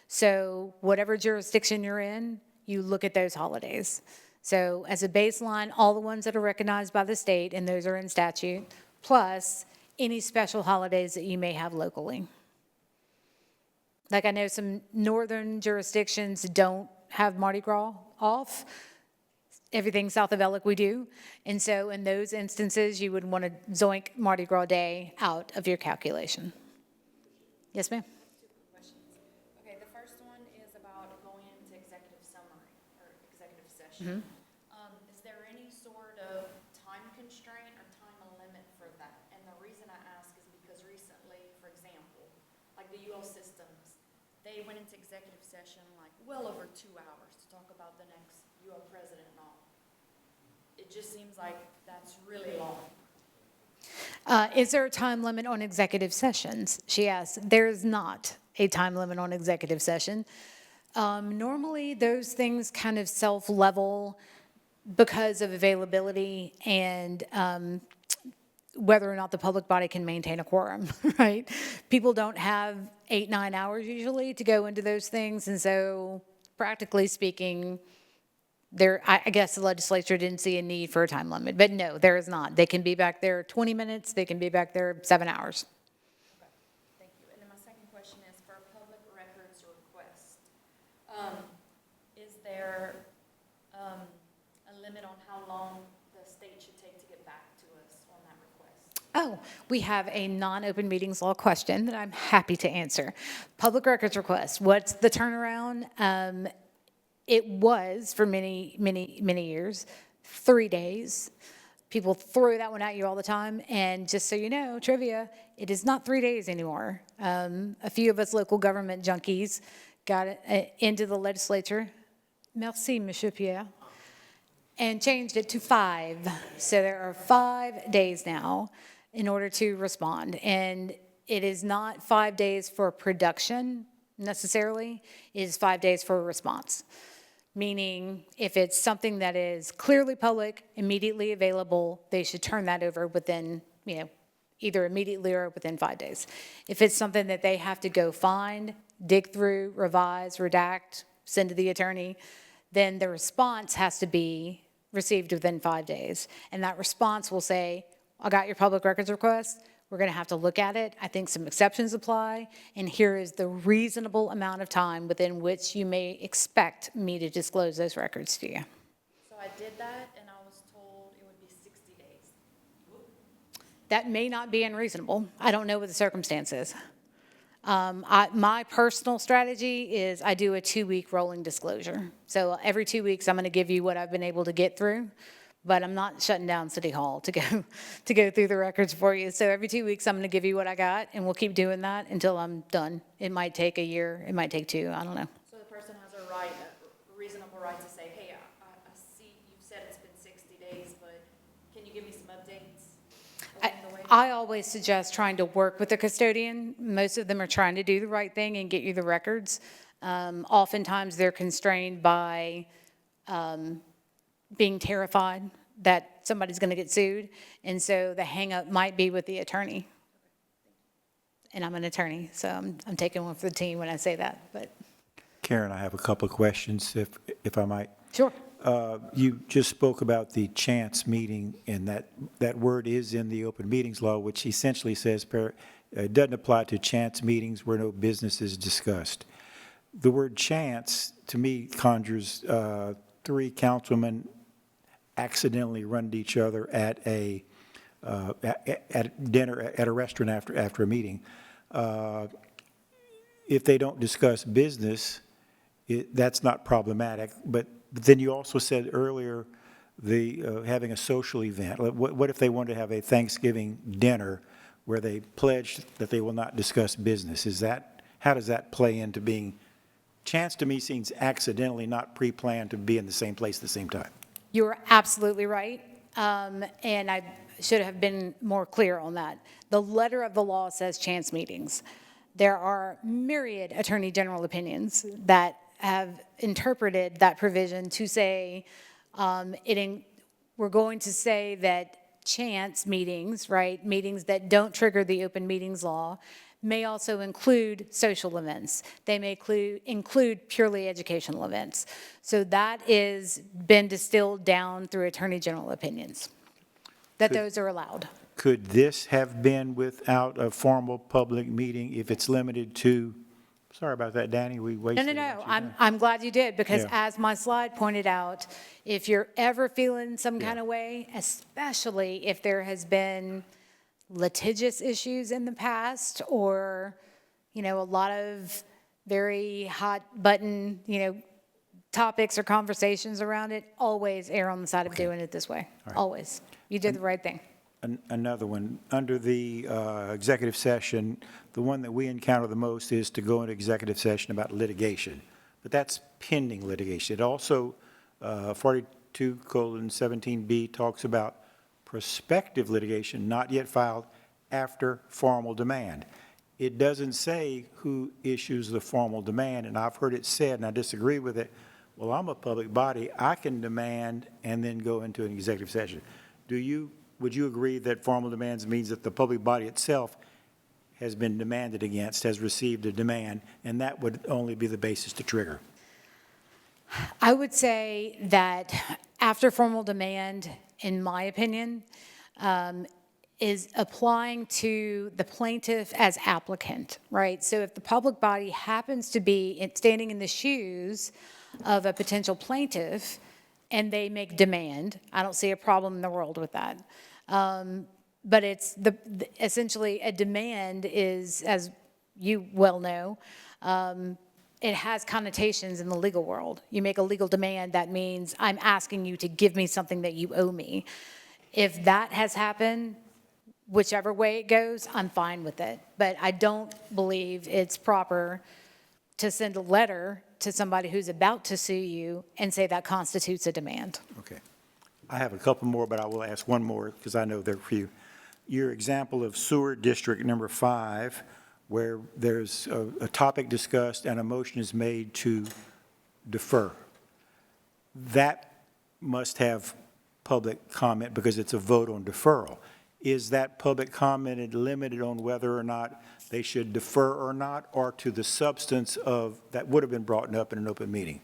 So whatever jurisdiction you're in, you look at those holidays. So as a baseline, all the ones that are recognized by the state, and those are in statute, plus any special holidays that you may have locally. Like I know some northern jurisdictions don't have Mardi Gras off. Everything south of Ellick we do. And so in those instances, you would want to zoink Mardi Gras Day out of your calculation. Yes, ma'am? Okay, the first one is about going into executive question. Is there any sort of time constraint or time limit for that? And the reason I ask is because recently, for example, like the UL Systems, they went into executive session like well over 2 hours to talk about the next UL president and all. It just seems like that's really long. Is there a time limit on executive sessions? She asked. There is not a time limit on executive session. Normally, those things kind of self-level because of availability and whether or not the public body can maintain a quorum, right? People don't have 8, 9 hours usually to go into those things, and so practically speaking, I guess the legislature didn't see a need for a time limit, but no, there is not. They can be back there 20 minutes, they can be back there 7 hours. Okay, thank you. And then my second question is for a public records request. Is there a limit on how long the state should take to get back to us on that request? Oh, we have a non-open meetings law question that I'm happy to answer. Public records request, what's the turnaround? It was, for many, many, many years, 3 days. People throw that one at you all the time, and just so you know, trivia, it is not 3 days anymore. A few of us local government junkies got into the legislature, merci, Monsieur Pierre, and changed it to 5. So there are 5 days now in order to respond, and it is not 5 days for production necessarily, it is 5 days for a response. Meaning, if it's something that is clearly public, immediately available, they should turn that over within, either immediately or within 5 days. If it's something that they have to go find, dig through, revise, redact, send to the attorney, then the response has to be received within 5 days. And that response will say, I got your public records request. We're going to have to look at it. I think some exceptions apply, and here is the reasonable amount of time within which you may expect me to disclose those records to you. So I did that, and I was told it would be 60 days. That may not be unreasonable. I don't know what the circumstance is. My personal strategy is I do a 2-week rolling disclosure. So every 2 weeks, I'm going to give you what I've been able to get through. But I'm not shutting down City Hall to go through the records for you. So every 2 weeks, I'm going to give you what I got, and we'll keep doing that until I'm done. It might take a year, it might take 2, I don't know. So the person has a reasonable right to say, hey, I see you said it's been 60 days, but can you give me some updates along the way? I always suggest trying to work with the custodian. Most of them are trying to do the right thing and get you the records. Oftentimes, they're constrained by being terrified that somebody's going to get sued, and so the hang-up might be with the attorney. And I'm an attorney, so I'm taking one for the team when I say that, but. Karen, I have a couple of questions, if I might. Sure. You just spoke about the chance meeting, and that word is in the open meetings law, which essentially says it doesn't apply to chance meetings where no business is discussed. The word chance, to me, conjures 3 councilmen accidentally run into each other at dinner at a restaurant after a meeting. If they don't discuss business, that's not problematic. But then you also said earlier having a social event. What if they wanted to have a Thanksgiving dinner where they pledged that they will not discuss business? How does that play into being? Chance to me seems accidentally not pre-planned to be in the same place at the same time. You're absolutely right, and I should have been more clear on that. The letter of the law says chance meetings. There are myriad attorney general opinions that have interpreted that provision to say we're going to say that chance meetings, right, meetings that don't trigger the open meetings law, may also include social events. They may include purely educational events. So that is been distilled down through attorney general opinions, that those are allowed. Could this have been without a formal public meeting if it's limited to, sorry about that, Danny, we wasted. No. I'm glad you did, because Yeah. as my slide pointed out, if you're ever feeling some kind of way, especially if there has been litigious issues in the past, or, a lot of very hot button, topics or conversations around it, always err on the side of doing it this way. Always. You did the right thing. Another one, under the executive session, the one that we encounter the most is to go into executive session about litigation, but that's pending litigation. It also, 42:17B talks about prospective litigation not yet filed after formal demand. It doesn't say who issues the formal demand, and I've heard it said, and I disagree with it, well, I'm a public body, I can demand and then go into an executive session. Would you agree that formal demands means that the public body itself has been demanded against, has received a demand, and that would only be the basis to trigger? I would say that after formal demand, in my opinion, is applying to the plaintiff as applicant, right? So if the public body happens to be standing in the shoes of a potential plaintiff and they make demand, I don't see a problem in the world with that. But it's essentially a demand is, as you well know, it has connotations in the legal world. You make a legal demand, that means I'm asking you to give me something that you owe me. If that has happened, whichever way it goes, I'm fine with it. But I don't believe it's proper to send a letter to somebody who's about to sue you and say that constitutes a demand. Okay. I have a couple more, but I will ask one more because I know they're for you. Your example of sewer district number 5, where there's a topic discussed and a motion is made to defer. That must have public comment because it's a vote on deferral. Is that public comment limited on whether or not they should defer or not, or to the substance of that would have been brought up in an open meeting?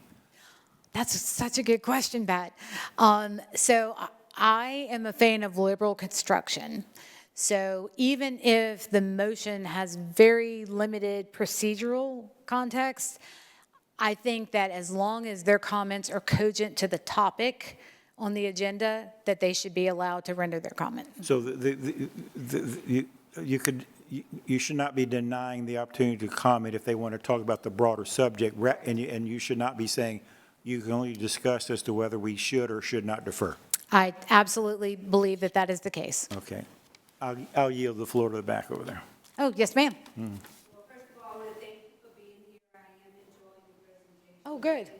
That's such a good question, Pat. So I am a fan of liberal construction. So even if the motion has very limited procedural context, I think that as long as their comments are cogent to the topic on the agenda, that they should be allowed to render their comment. So you should not be denying the opportunity to comment if they want to talk about the broader subject, and you should not be saying you can only discuss as to whether we should or should not defer. I absolutely believe that that is the case. Okay. I'll yield the floor to the back over there. Oh, yes, ma'am. Well, first of all, I want to thank you for being here. I am enjoying the presentation. Oh, good.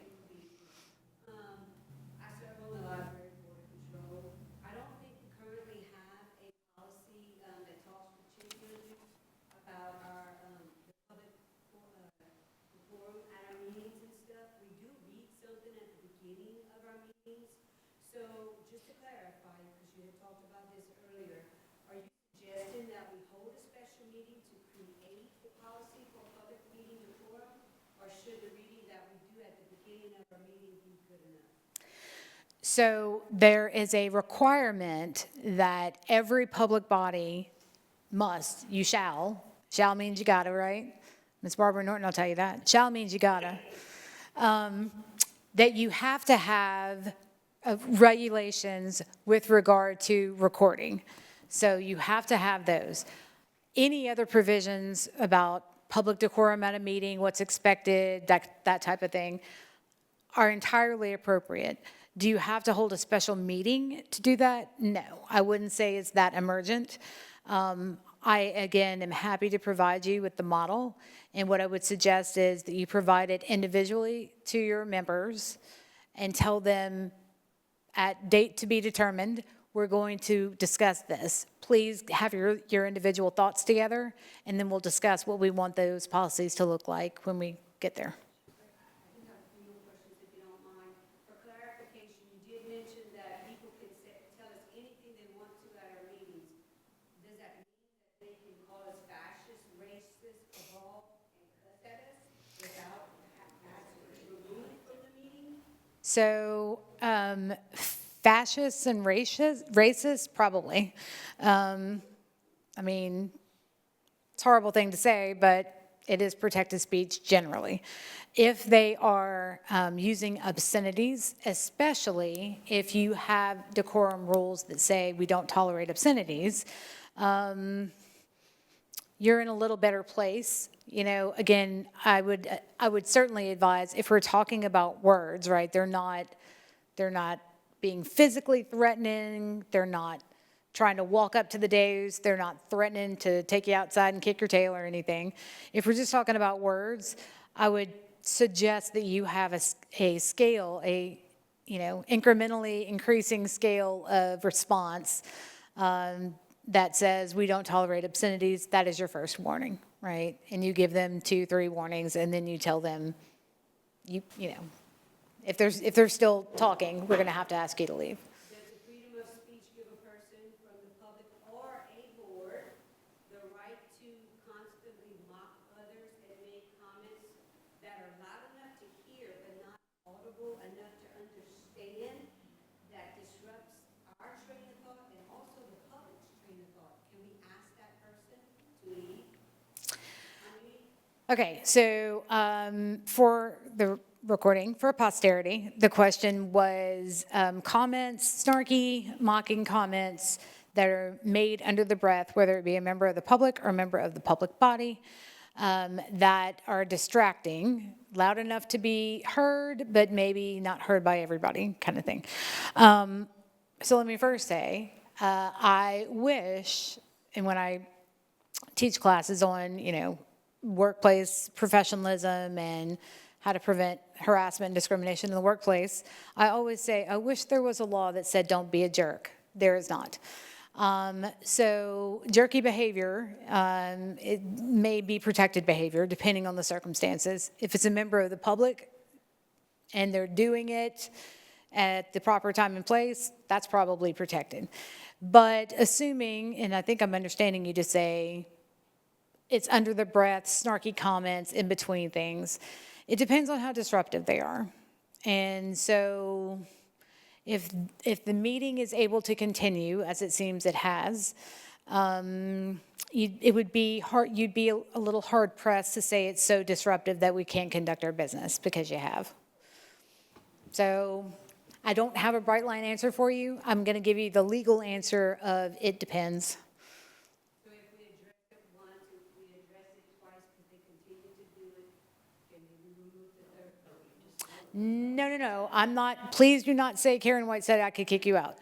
I serve on the library board of control. I don't think we currently have a policy that talks particularly about our, the public, the forum at our meetings and stuff. We do read something at the beginning of our meetings. So just to clarify, because you had talked about this earlier, are you suggesting that we hold a special meeting to create the policy for public meeting decorum? Or should the reading that we do at the beginning of our meeting be good enough? So there is a requirement that every public body must, you shall means you gotta, right? Ms. Barbara Norton will tell you that. Shall means you gotta. That you have to have regulations with regard to recording. So you have to have those. Any other provisions about public decorum at a meeting, what's expected, that type of thing, are entirely appropriate. Do you have to hold a special meeting to do that? No, I wouldn't say it's that emergent. I, again, am happy to provide you with the model, and what I would suggest is that you provide it individually to your members and tell them at date to be determined, we're going to discuss this. Please have your individual thoughts together, and then we'll discuss what we want those policies to look like when we get there. Tell us anything they want to at our meetings. Does that mean that they can call us fascist, racist, cabal, and cuss at us without having removed from the meeting? So, fascists and racist, probably. I mean, it's a horrible thing to say, but it is protected speech generally. If they are using obscenities, especially if you have decorum rules that say we don't tolerate obscenities, you're in a little better place. You know, again, I would certainly advise, if we're talking about words, right, they're not being physically threatening, they're not trying to walk up to the dais, they're not threatening to take you outside and kick your tail or anything. If we're just talking about words, I would suggest that you have a scale, you know, incrementally increasing scale of response that says we don't tolerate obscenities. That is your first warning, right? And you give them 2, 3 warnings, and then you tell them, you know, if they're still talking, we're going to have to ask you to leave. Does the freedom of speech give a person from the public or a board the right to constantly mock others and make comments that are loud enough to hear but not audible enough to understand, that disrupts our train of thought and also the public's train of thought? Can we ask that person to leave? Okay, so for the recording, for posterity, the question was comments, snarky, mocking comments that are made under the breath, whether it be a member of the public or a member of the public body, that are distracting, loud enough to be heard, but maybe not heard by everybody, kind of thing. So let me first say, I wish, and when I teach classes on, you know, workplace professionalism and how to prevent harassment and discrimination in the workplace, I always say, I wish there was a law that said don't be a jerk. There is not. So jerky behavior, it may be protected behavior depending on the circumstances. If it's a member of the public and they're doing it at the proper time and place, that's probably protected. But assuming, and I think I'm understanding you to say, it's under the breath, snarky comments in between things. It depends on how disruptive they are. And so if the meeting is able to continue, as it seems it has, it would be hard, you'd be a little hard pressed to say it's so disruptive that we can't conduct our business, because you have. So I don't have a bright line answer for you. I'm going to give you the legal answer of it depends. So if we address it once, if we address it twice, because they continue to do it, can we remove the third? No. I'm not, please do not say Karen White said I could kick you out.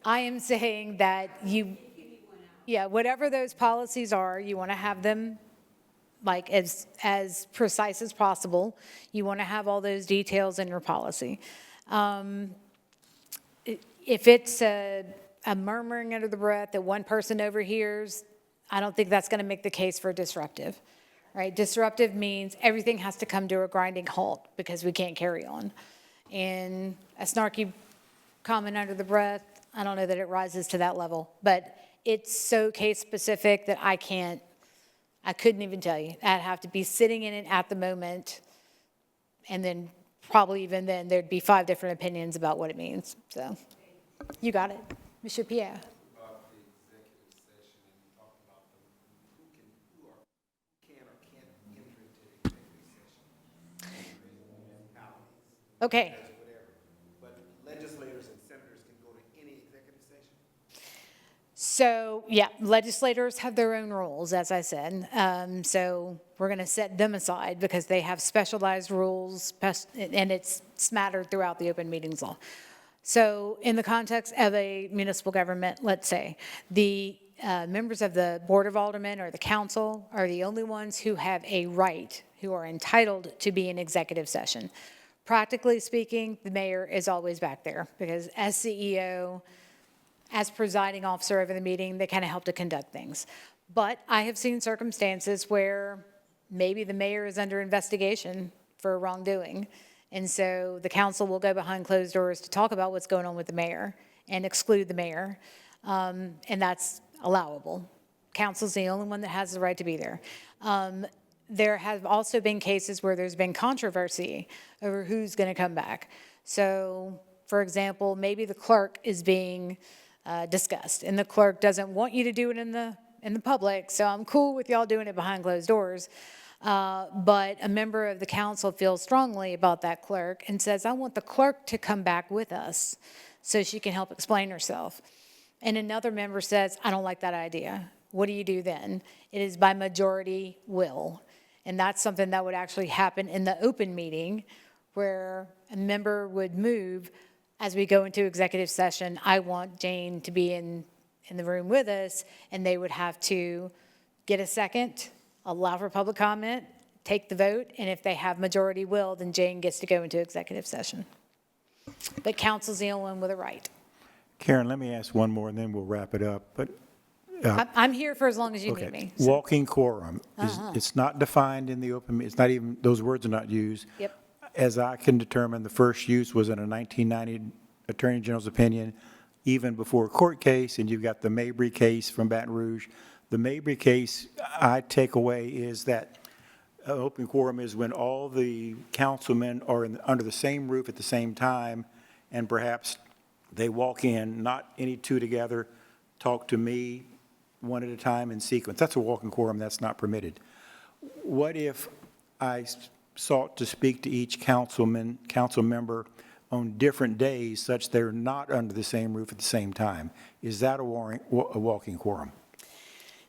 I am saying that whatever those policies are, you want to have them like as precise as possible. You want to have all those details in your policy. If it's a murmuring under the breath that one person overhears, I don't think that's going to make the case for disruptive, right? Disruptive means everything has to come to a grinding halt because we can't carry on. And a snarky comment under the breath, I don't know that it rises to that level, but it's so case specific that I couldn't even tell you. I'd have to be sitting in it at the moment, and then probably even then there'd be 5 different opinions about what it means. So you got it, Monsieur Pierre. About the executive session, and you talked about who can or can't enter into the executive session. Okay. Whatever. But legislators and senators can go to any executive session? So, yeah, legislators have their own rules, as I said. So we're going to set them aside because they have specialized rules, and it's smattered throughout the open meetings law. So in the context of a municipal government, let's say, the members of the Board of Aldermen or the council are the only ones who have a right, who are entitled to be in executive session. Practically speaking, the mayor is always back there because as CEO, as presiding officer over the meeting, they kind of help to conduct things. But I have seen circumstances where maybe the mayor is under investigation for wrongdoing. And so the council will go behind closed doors to talk about what's going on with the mayor and exclude the mayor. And that's allowable. Council's the only one that has the right to be there. There have also been cases where there's been controversy over who's going to come back. So, for example, maybe the clerk is being discussed, and the clerk doesn't want you to do it in the public, so I'm cool with y'all doing it behind closed doors. But a member of the council feels strongly about that clerk and says, I want the clerk to come back with us so she can help explain herself. And another member says, I don't like that idea. what do you do then? It is by majority will. And that's something that would actually happen in the open meeting where a member would move, as we go into executive session, I want Jane to be in the room with us, and they would have to get a second, allow for public comment, take the vote, and if they have majority will, then Jane gets to go into executive session. But council's the only one with a right. Karen, let me ask one more, and then we'll wrap it up. But I'm here for as long as you need okay, me. so- walking quorum is it's not defined in the open. It's not even, those words are not used. Yep. As I can determine, the first use was in a 1990 Attorney General's opinion, even before a court case, and you've got the Mabry case from Baton Rouge. The Mabry case, I take away is that open quorum is when all the councilmen are under the same roof at the same time, and perhaps they walk in, not any two together, talk to me one at a time in sequence. That's a walking quorum, that's not permitted. What if I sought to speak to each council member on different days such they're not under the same roof at the same time? Is that a walking quorum?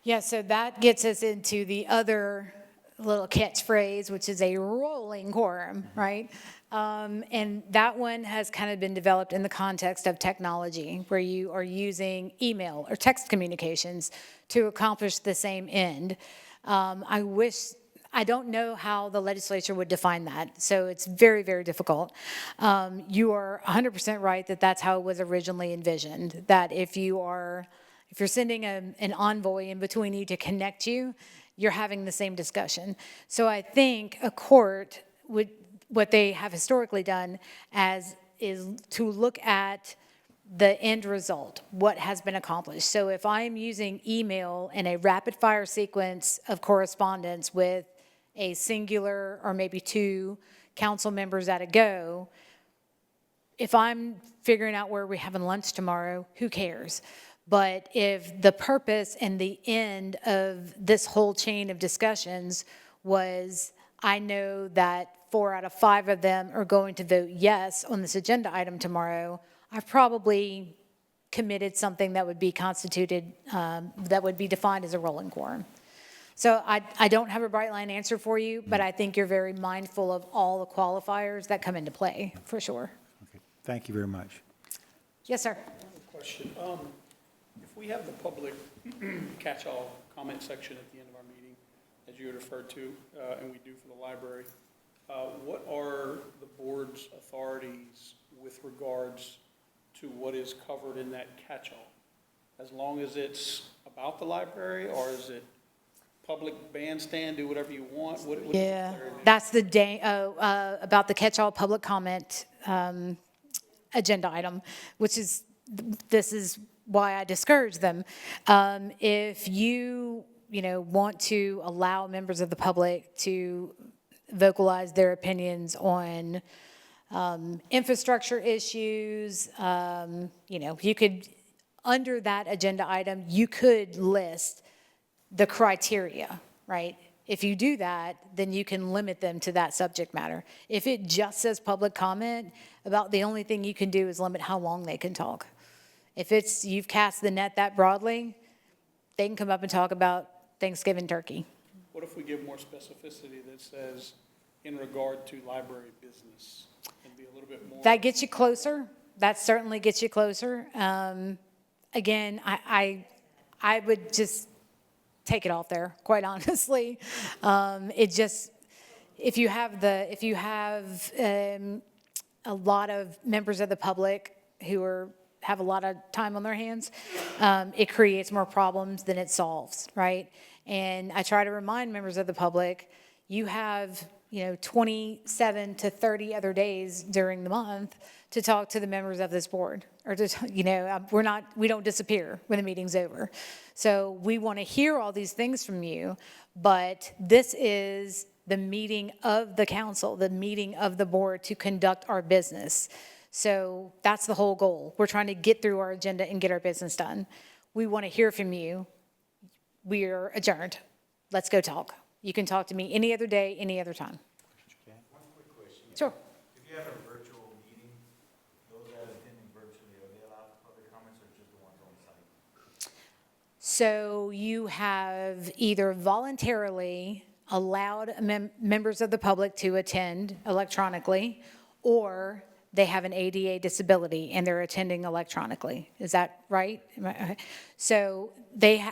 Yeah, so that gets us into the other little catchphrase, which is a rolling quorum, right? And that one has kind of been developed in the context of technology, where you are using email or text communications to accomplish the same end. I don't know how the legislature would define that, so it's very, very difficult. You are 100% right that that's how it was originally envisioned, that if you're sending an envoy in between you to connect you, you're having the same discussion. So I think a court would, what they have historically done is to look at the end result, what has been accomplished. So if I'm using email in a rapid fire sequence of correspondence with a singular or maybe two council members at a go, if I'm figuring out where we're having lunch tomorrow, who cares? But if the purpose and the end of this whole chain of discussions was, I know that 4 out of 5 of them are going to vote yes on this agenda item tomorrow, I've probably committed something that would be constituted, that would be defined as a rolling quorum. So I don't have a bright line answer for you, but I think you're very mindful of all the qualifiers that come into play, for sure. Okay, thank you very much. Yes, sir. Question. If we have the public catch-all comment section at the end of our meeting, as you had referred to, and we do for the library, what are the board's authorities with regards to what is covered in that catch-all? As long as it's about the library, or is it public bandstand, do whatever you want? What is Yeah, there in there? that's the day, about the catch-all public comment agenda item, which is, this is why I discourage them. If you want to allow members of the public to vocalize their opinions on infrastructure issues, you could, under that agenda item, you could list the criteria, right? If you do that, then you can limit them to that subject matter. If it just says public comment, about the only thing you can do is limit how long they can talk. If it's, you've cast the net that broadly, they can come up and talk about Thanksgiving turkey. What if we give more specificity that says, in regard to library business, and be a little bit more? That gets you closer. That certainly gets you closer. Again, I would just take it off there, quite honestly. It just, if you have a lot of members of the public who have a lot of time on their hands, it creates more problems than it solves, right? And I try to remind members of the public, you have 27 to 30 other days during the month to talk to the members of this board, or to, we don't disappear when the meeting's over. So we want to hear all these things from you, but this is the meeting of the council, the meeting of the board to conduct our business. So that's the whole goal. We're trying to get through our agenda and get our business done. We want to hear from you. We're adjourned. Let's go talk. You can talk to me any other day, any other time. One quick question. Sure. If you have a virtual meeting, those that are attending virtually, are they allowed public comments or just the ones on site? So you have either voluntarily allowed members of the public to attend electronically, or they have an ADA disability and they're attending electronically. Is that right? Okay. So they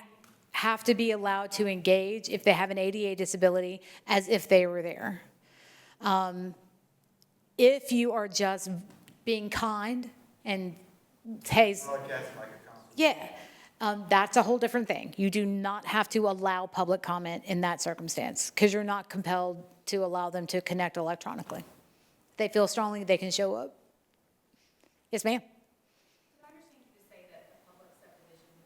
have to be allowed to engage if they have an ADA disability as if they were there. If you are just being kind and, hey, yeah, that's a whole different thing. You do not have to allow public comment in that circumstance because you're not compelled to allow them to connect electronically. If they feel strongly, they can show up. Yes, ma'am? Did I understand you to say that a public subdivision,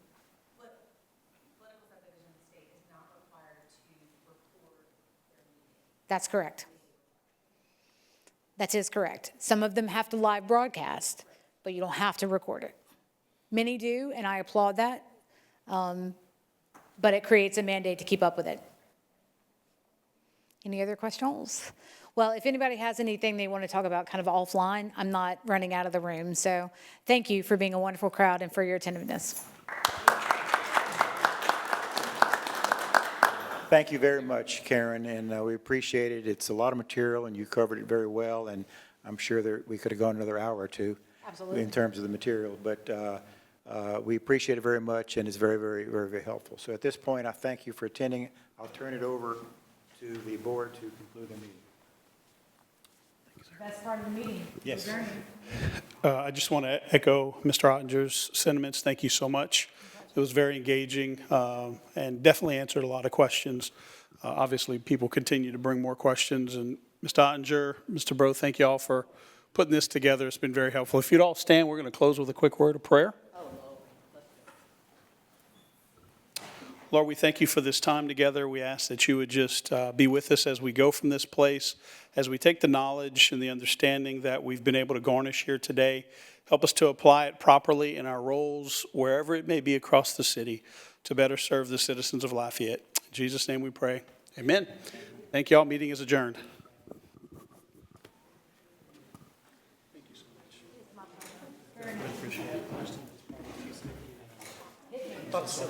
political subdivision in the state is not required to record their meeting? That's correct. That is correct. Some of them have to live broadcast, but you don't have to record it. Many do, and I applaud that, but it creates a mandate to keep up with it. Any other questions? Well, if anybody has anything they want to talk about kind of offline, I'm not running out of the room. So thank you for being a wonderful crowd and for your attentiveness. Thank you very much, Karen, and we appreciate it. It's a lot of material, and you covered it very well, and I'm sure that we could have gone another hour or two. Absolutely. In terms of the material, but we appreciate it very much, and it's very, very, very, very helpful. So at this point, I thank you for attending. I'll turn it over to the board to conclude the meeting. Best part of the meeting. Yes. I just want to echo Mr. Ottinger's sentiments. Thank you so much. It was very engaging and definitely answered a lot of questions. Obviously, people continue to bring more questions. And Mr. Ottinger, Mr. Bro, thank you all for putting this together. It's been very helpful. If you'd all stand, we're going to close with a quick word of prayer. Lord, we thank you for this time together. We ask that you would just be with us as we go from this place, as we take the knowledge and the understanding that we've been able to garnish here today. Help us to apply it properly in our roles, wherever it may be across the city, to better serve the citizens of Lafayette. In Jesus' name we pray. Amen. Thank you all. Meeting is adjourned. Thought so.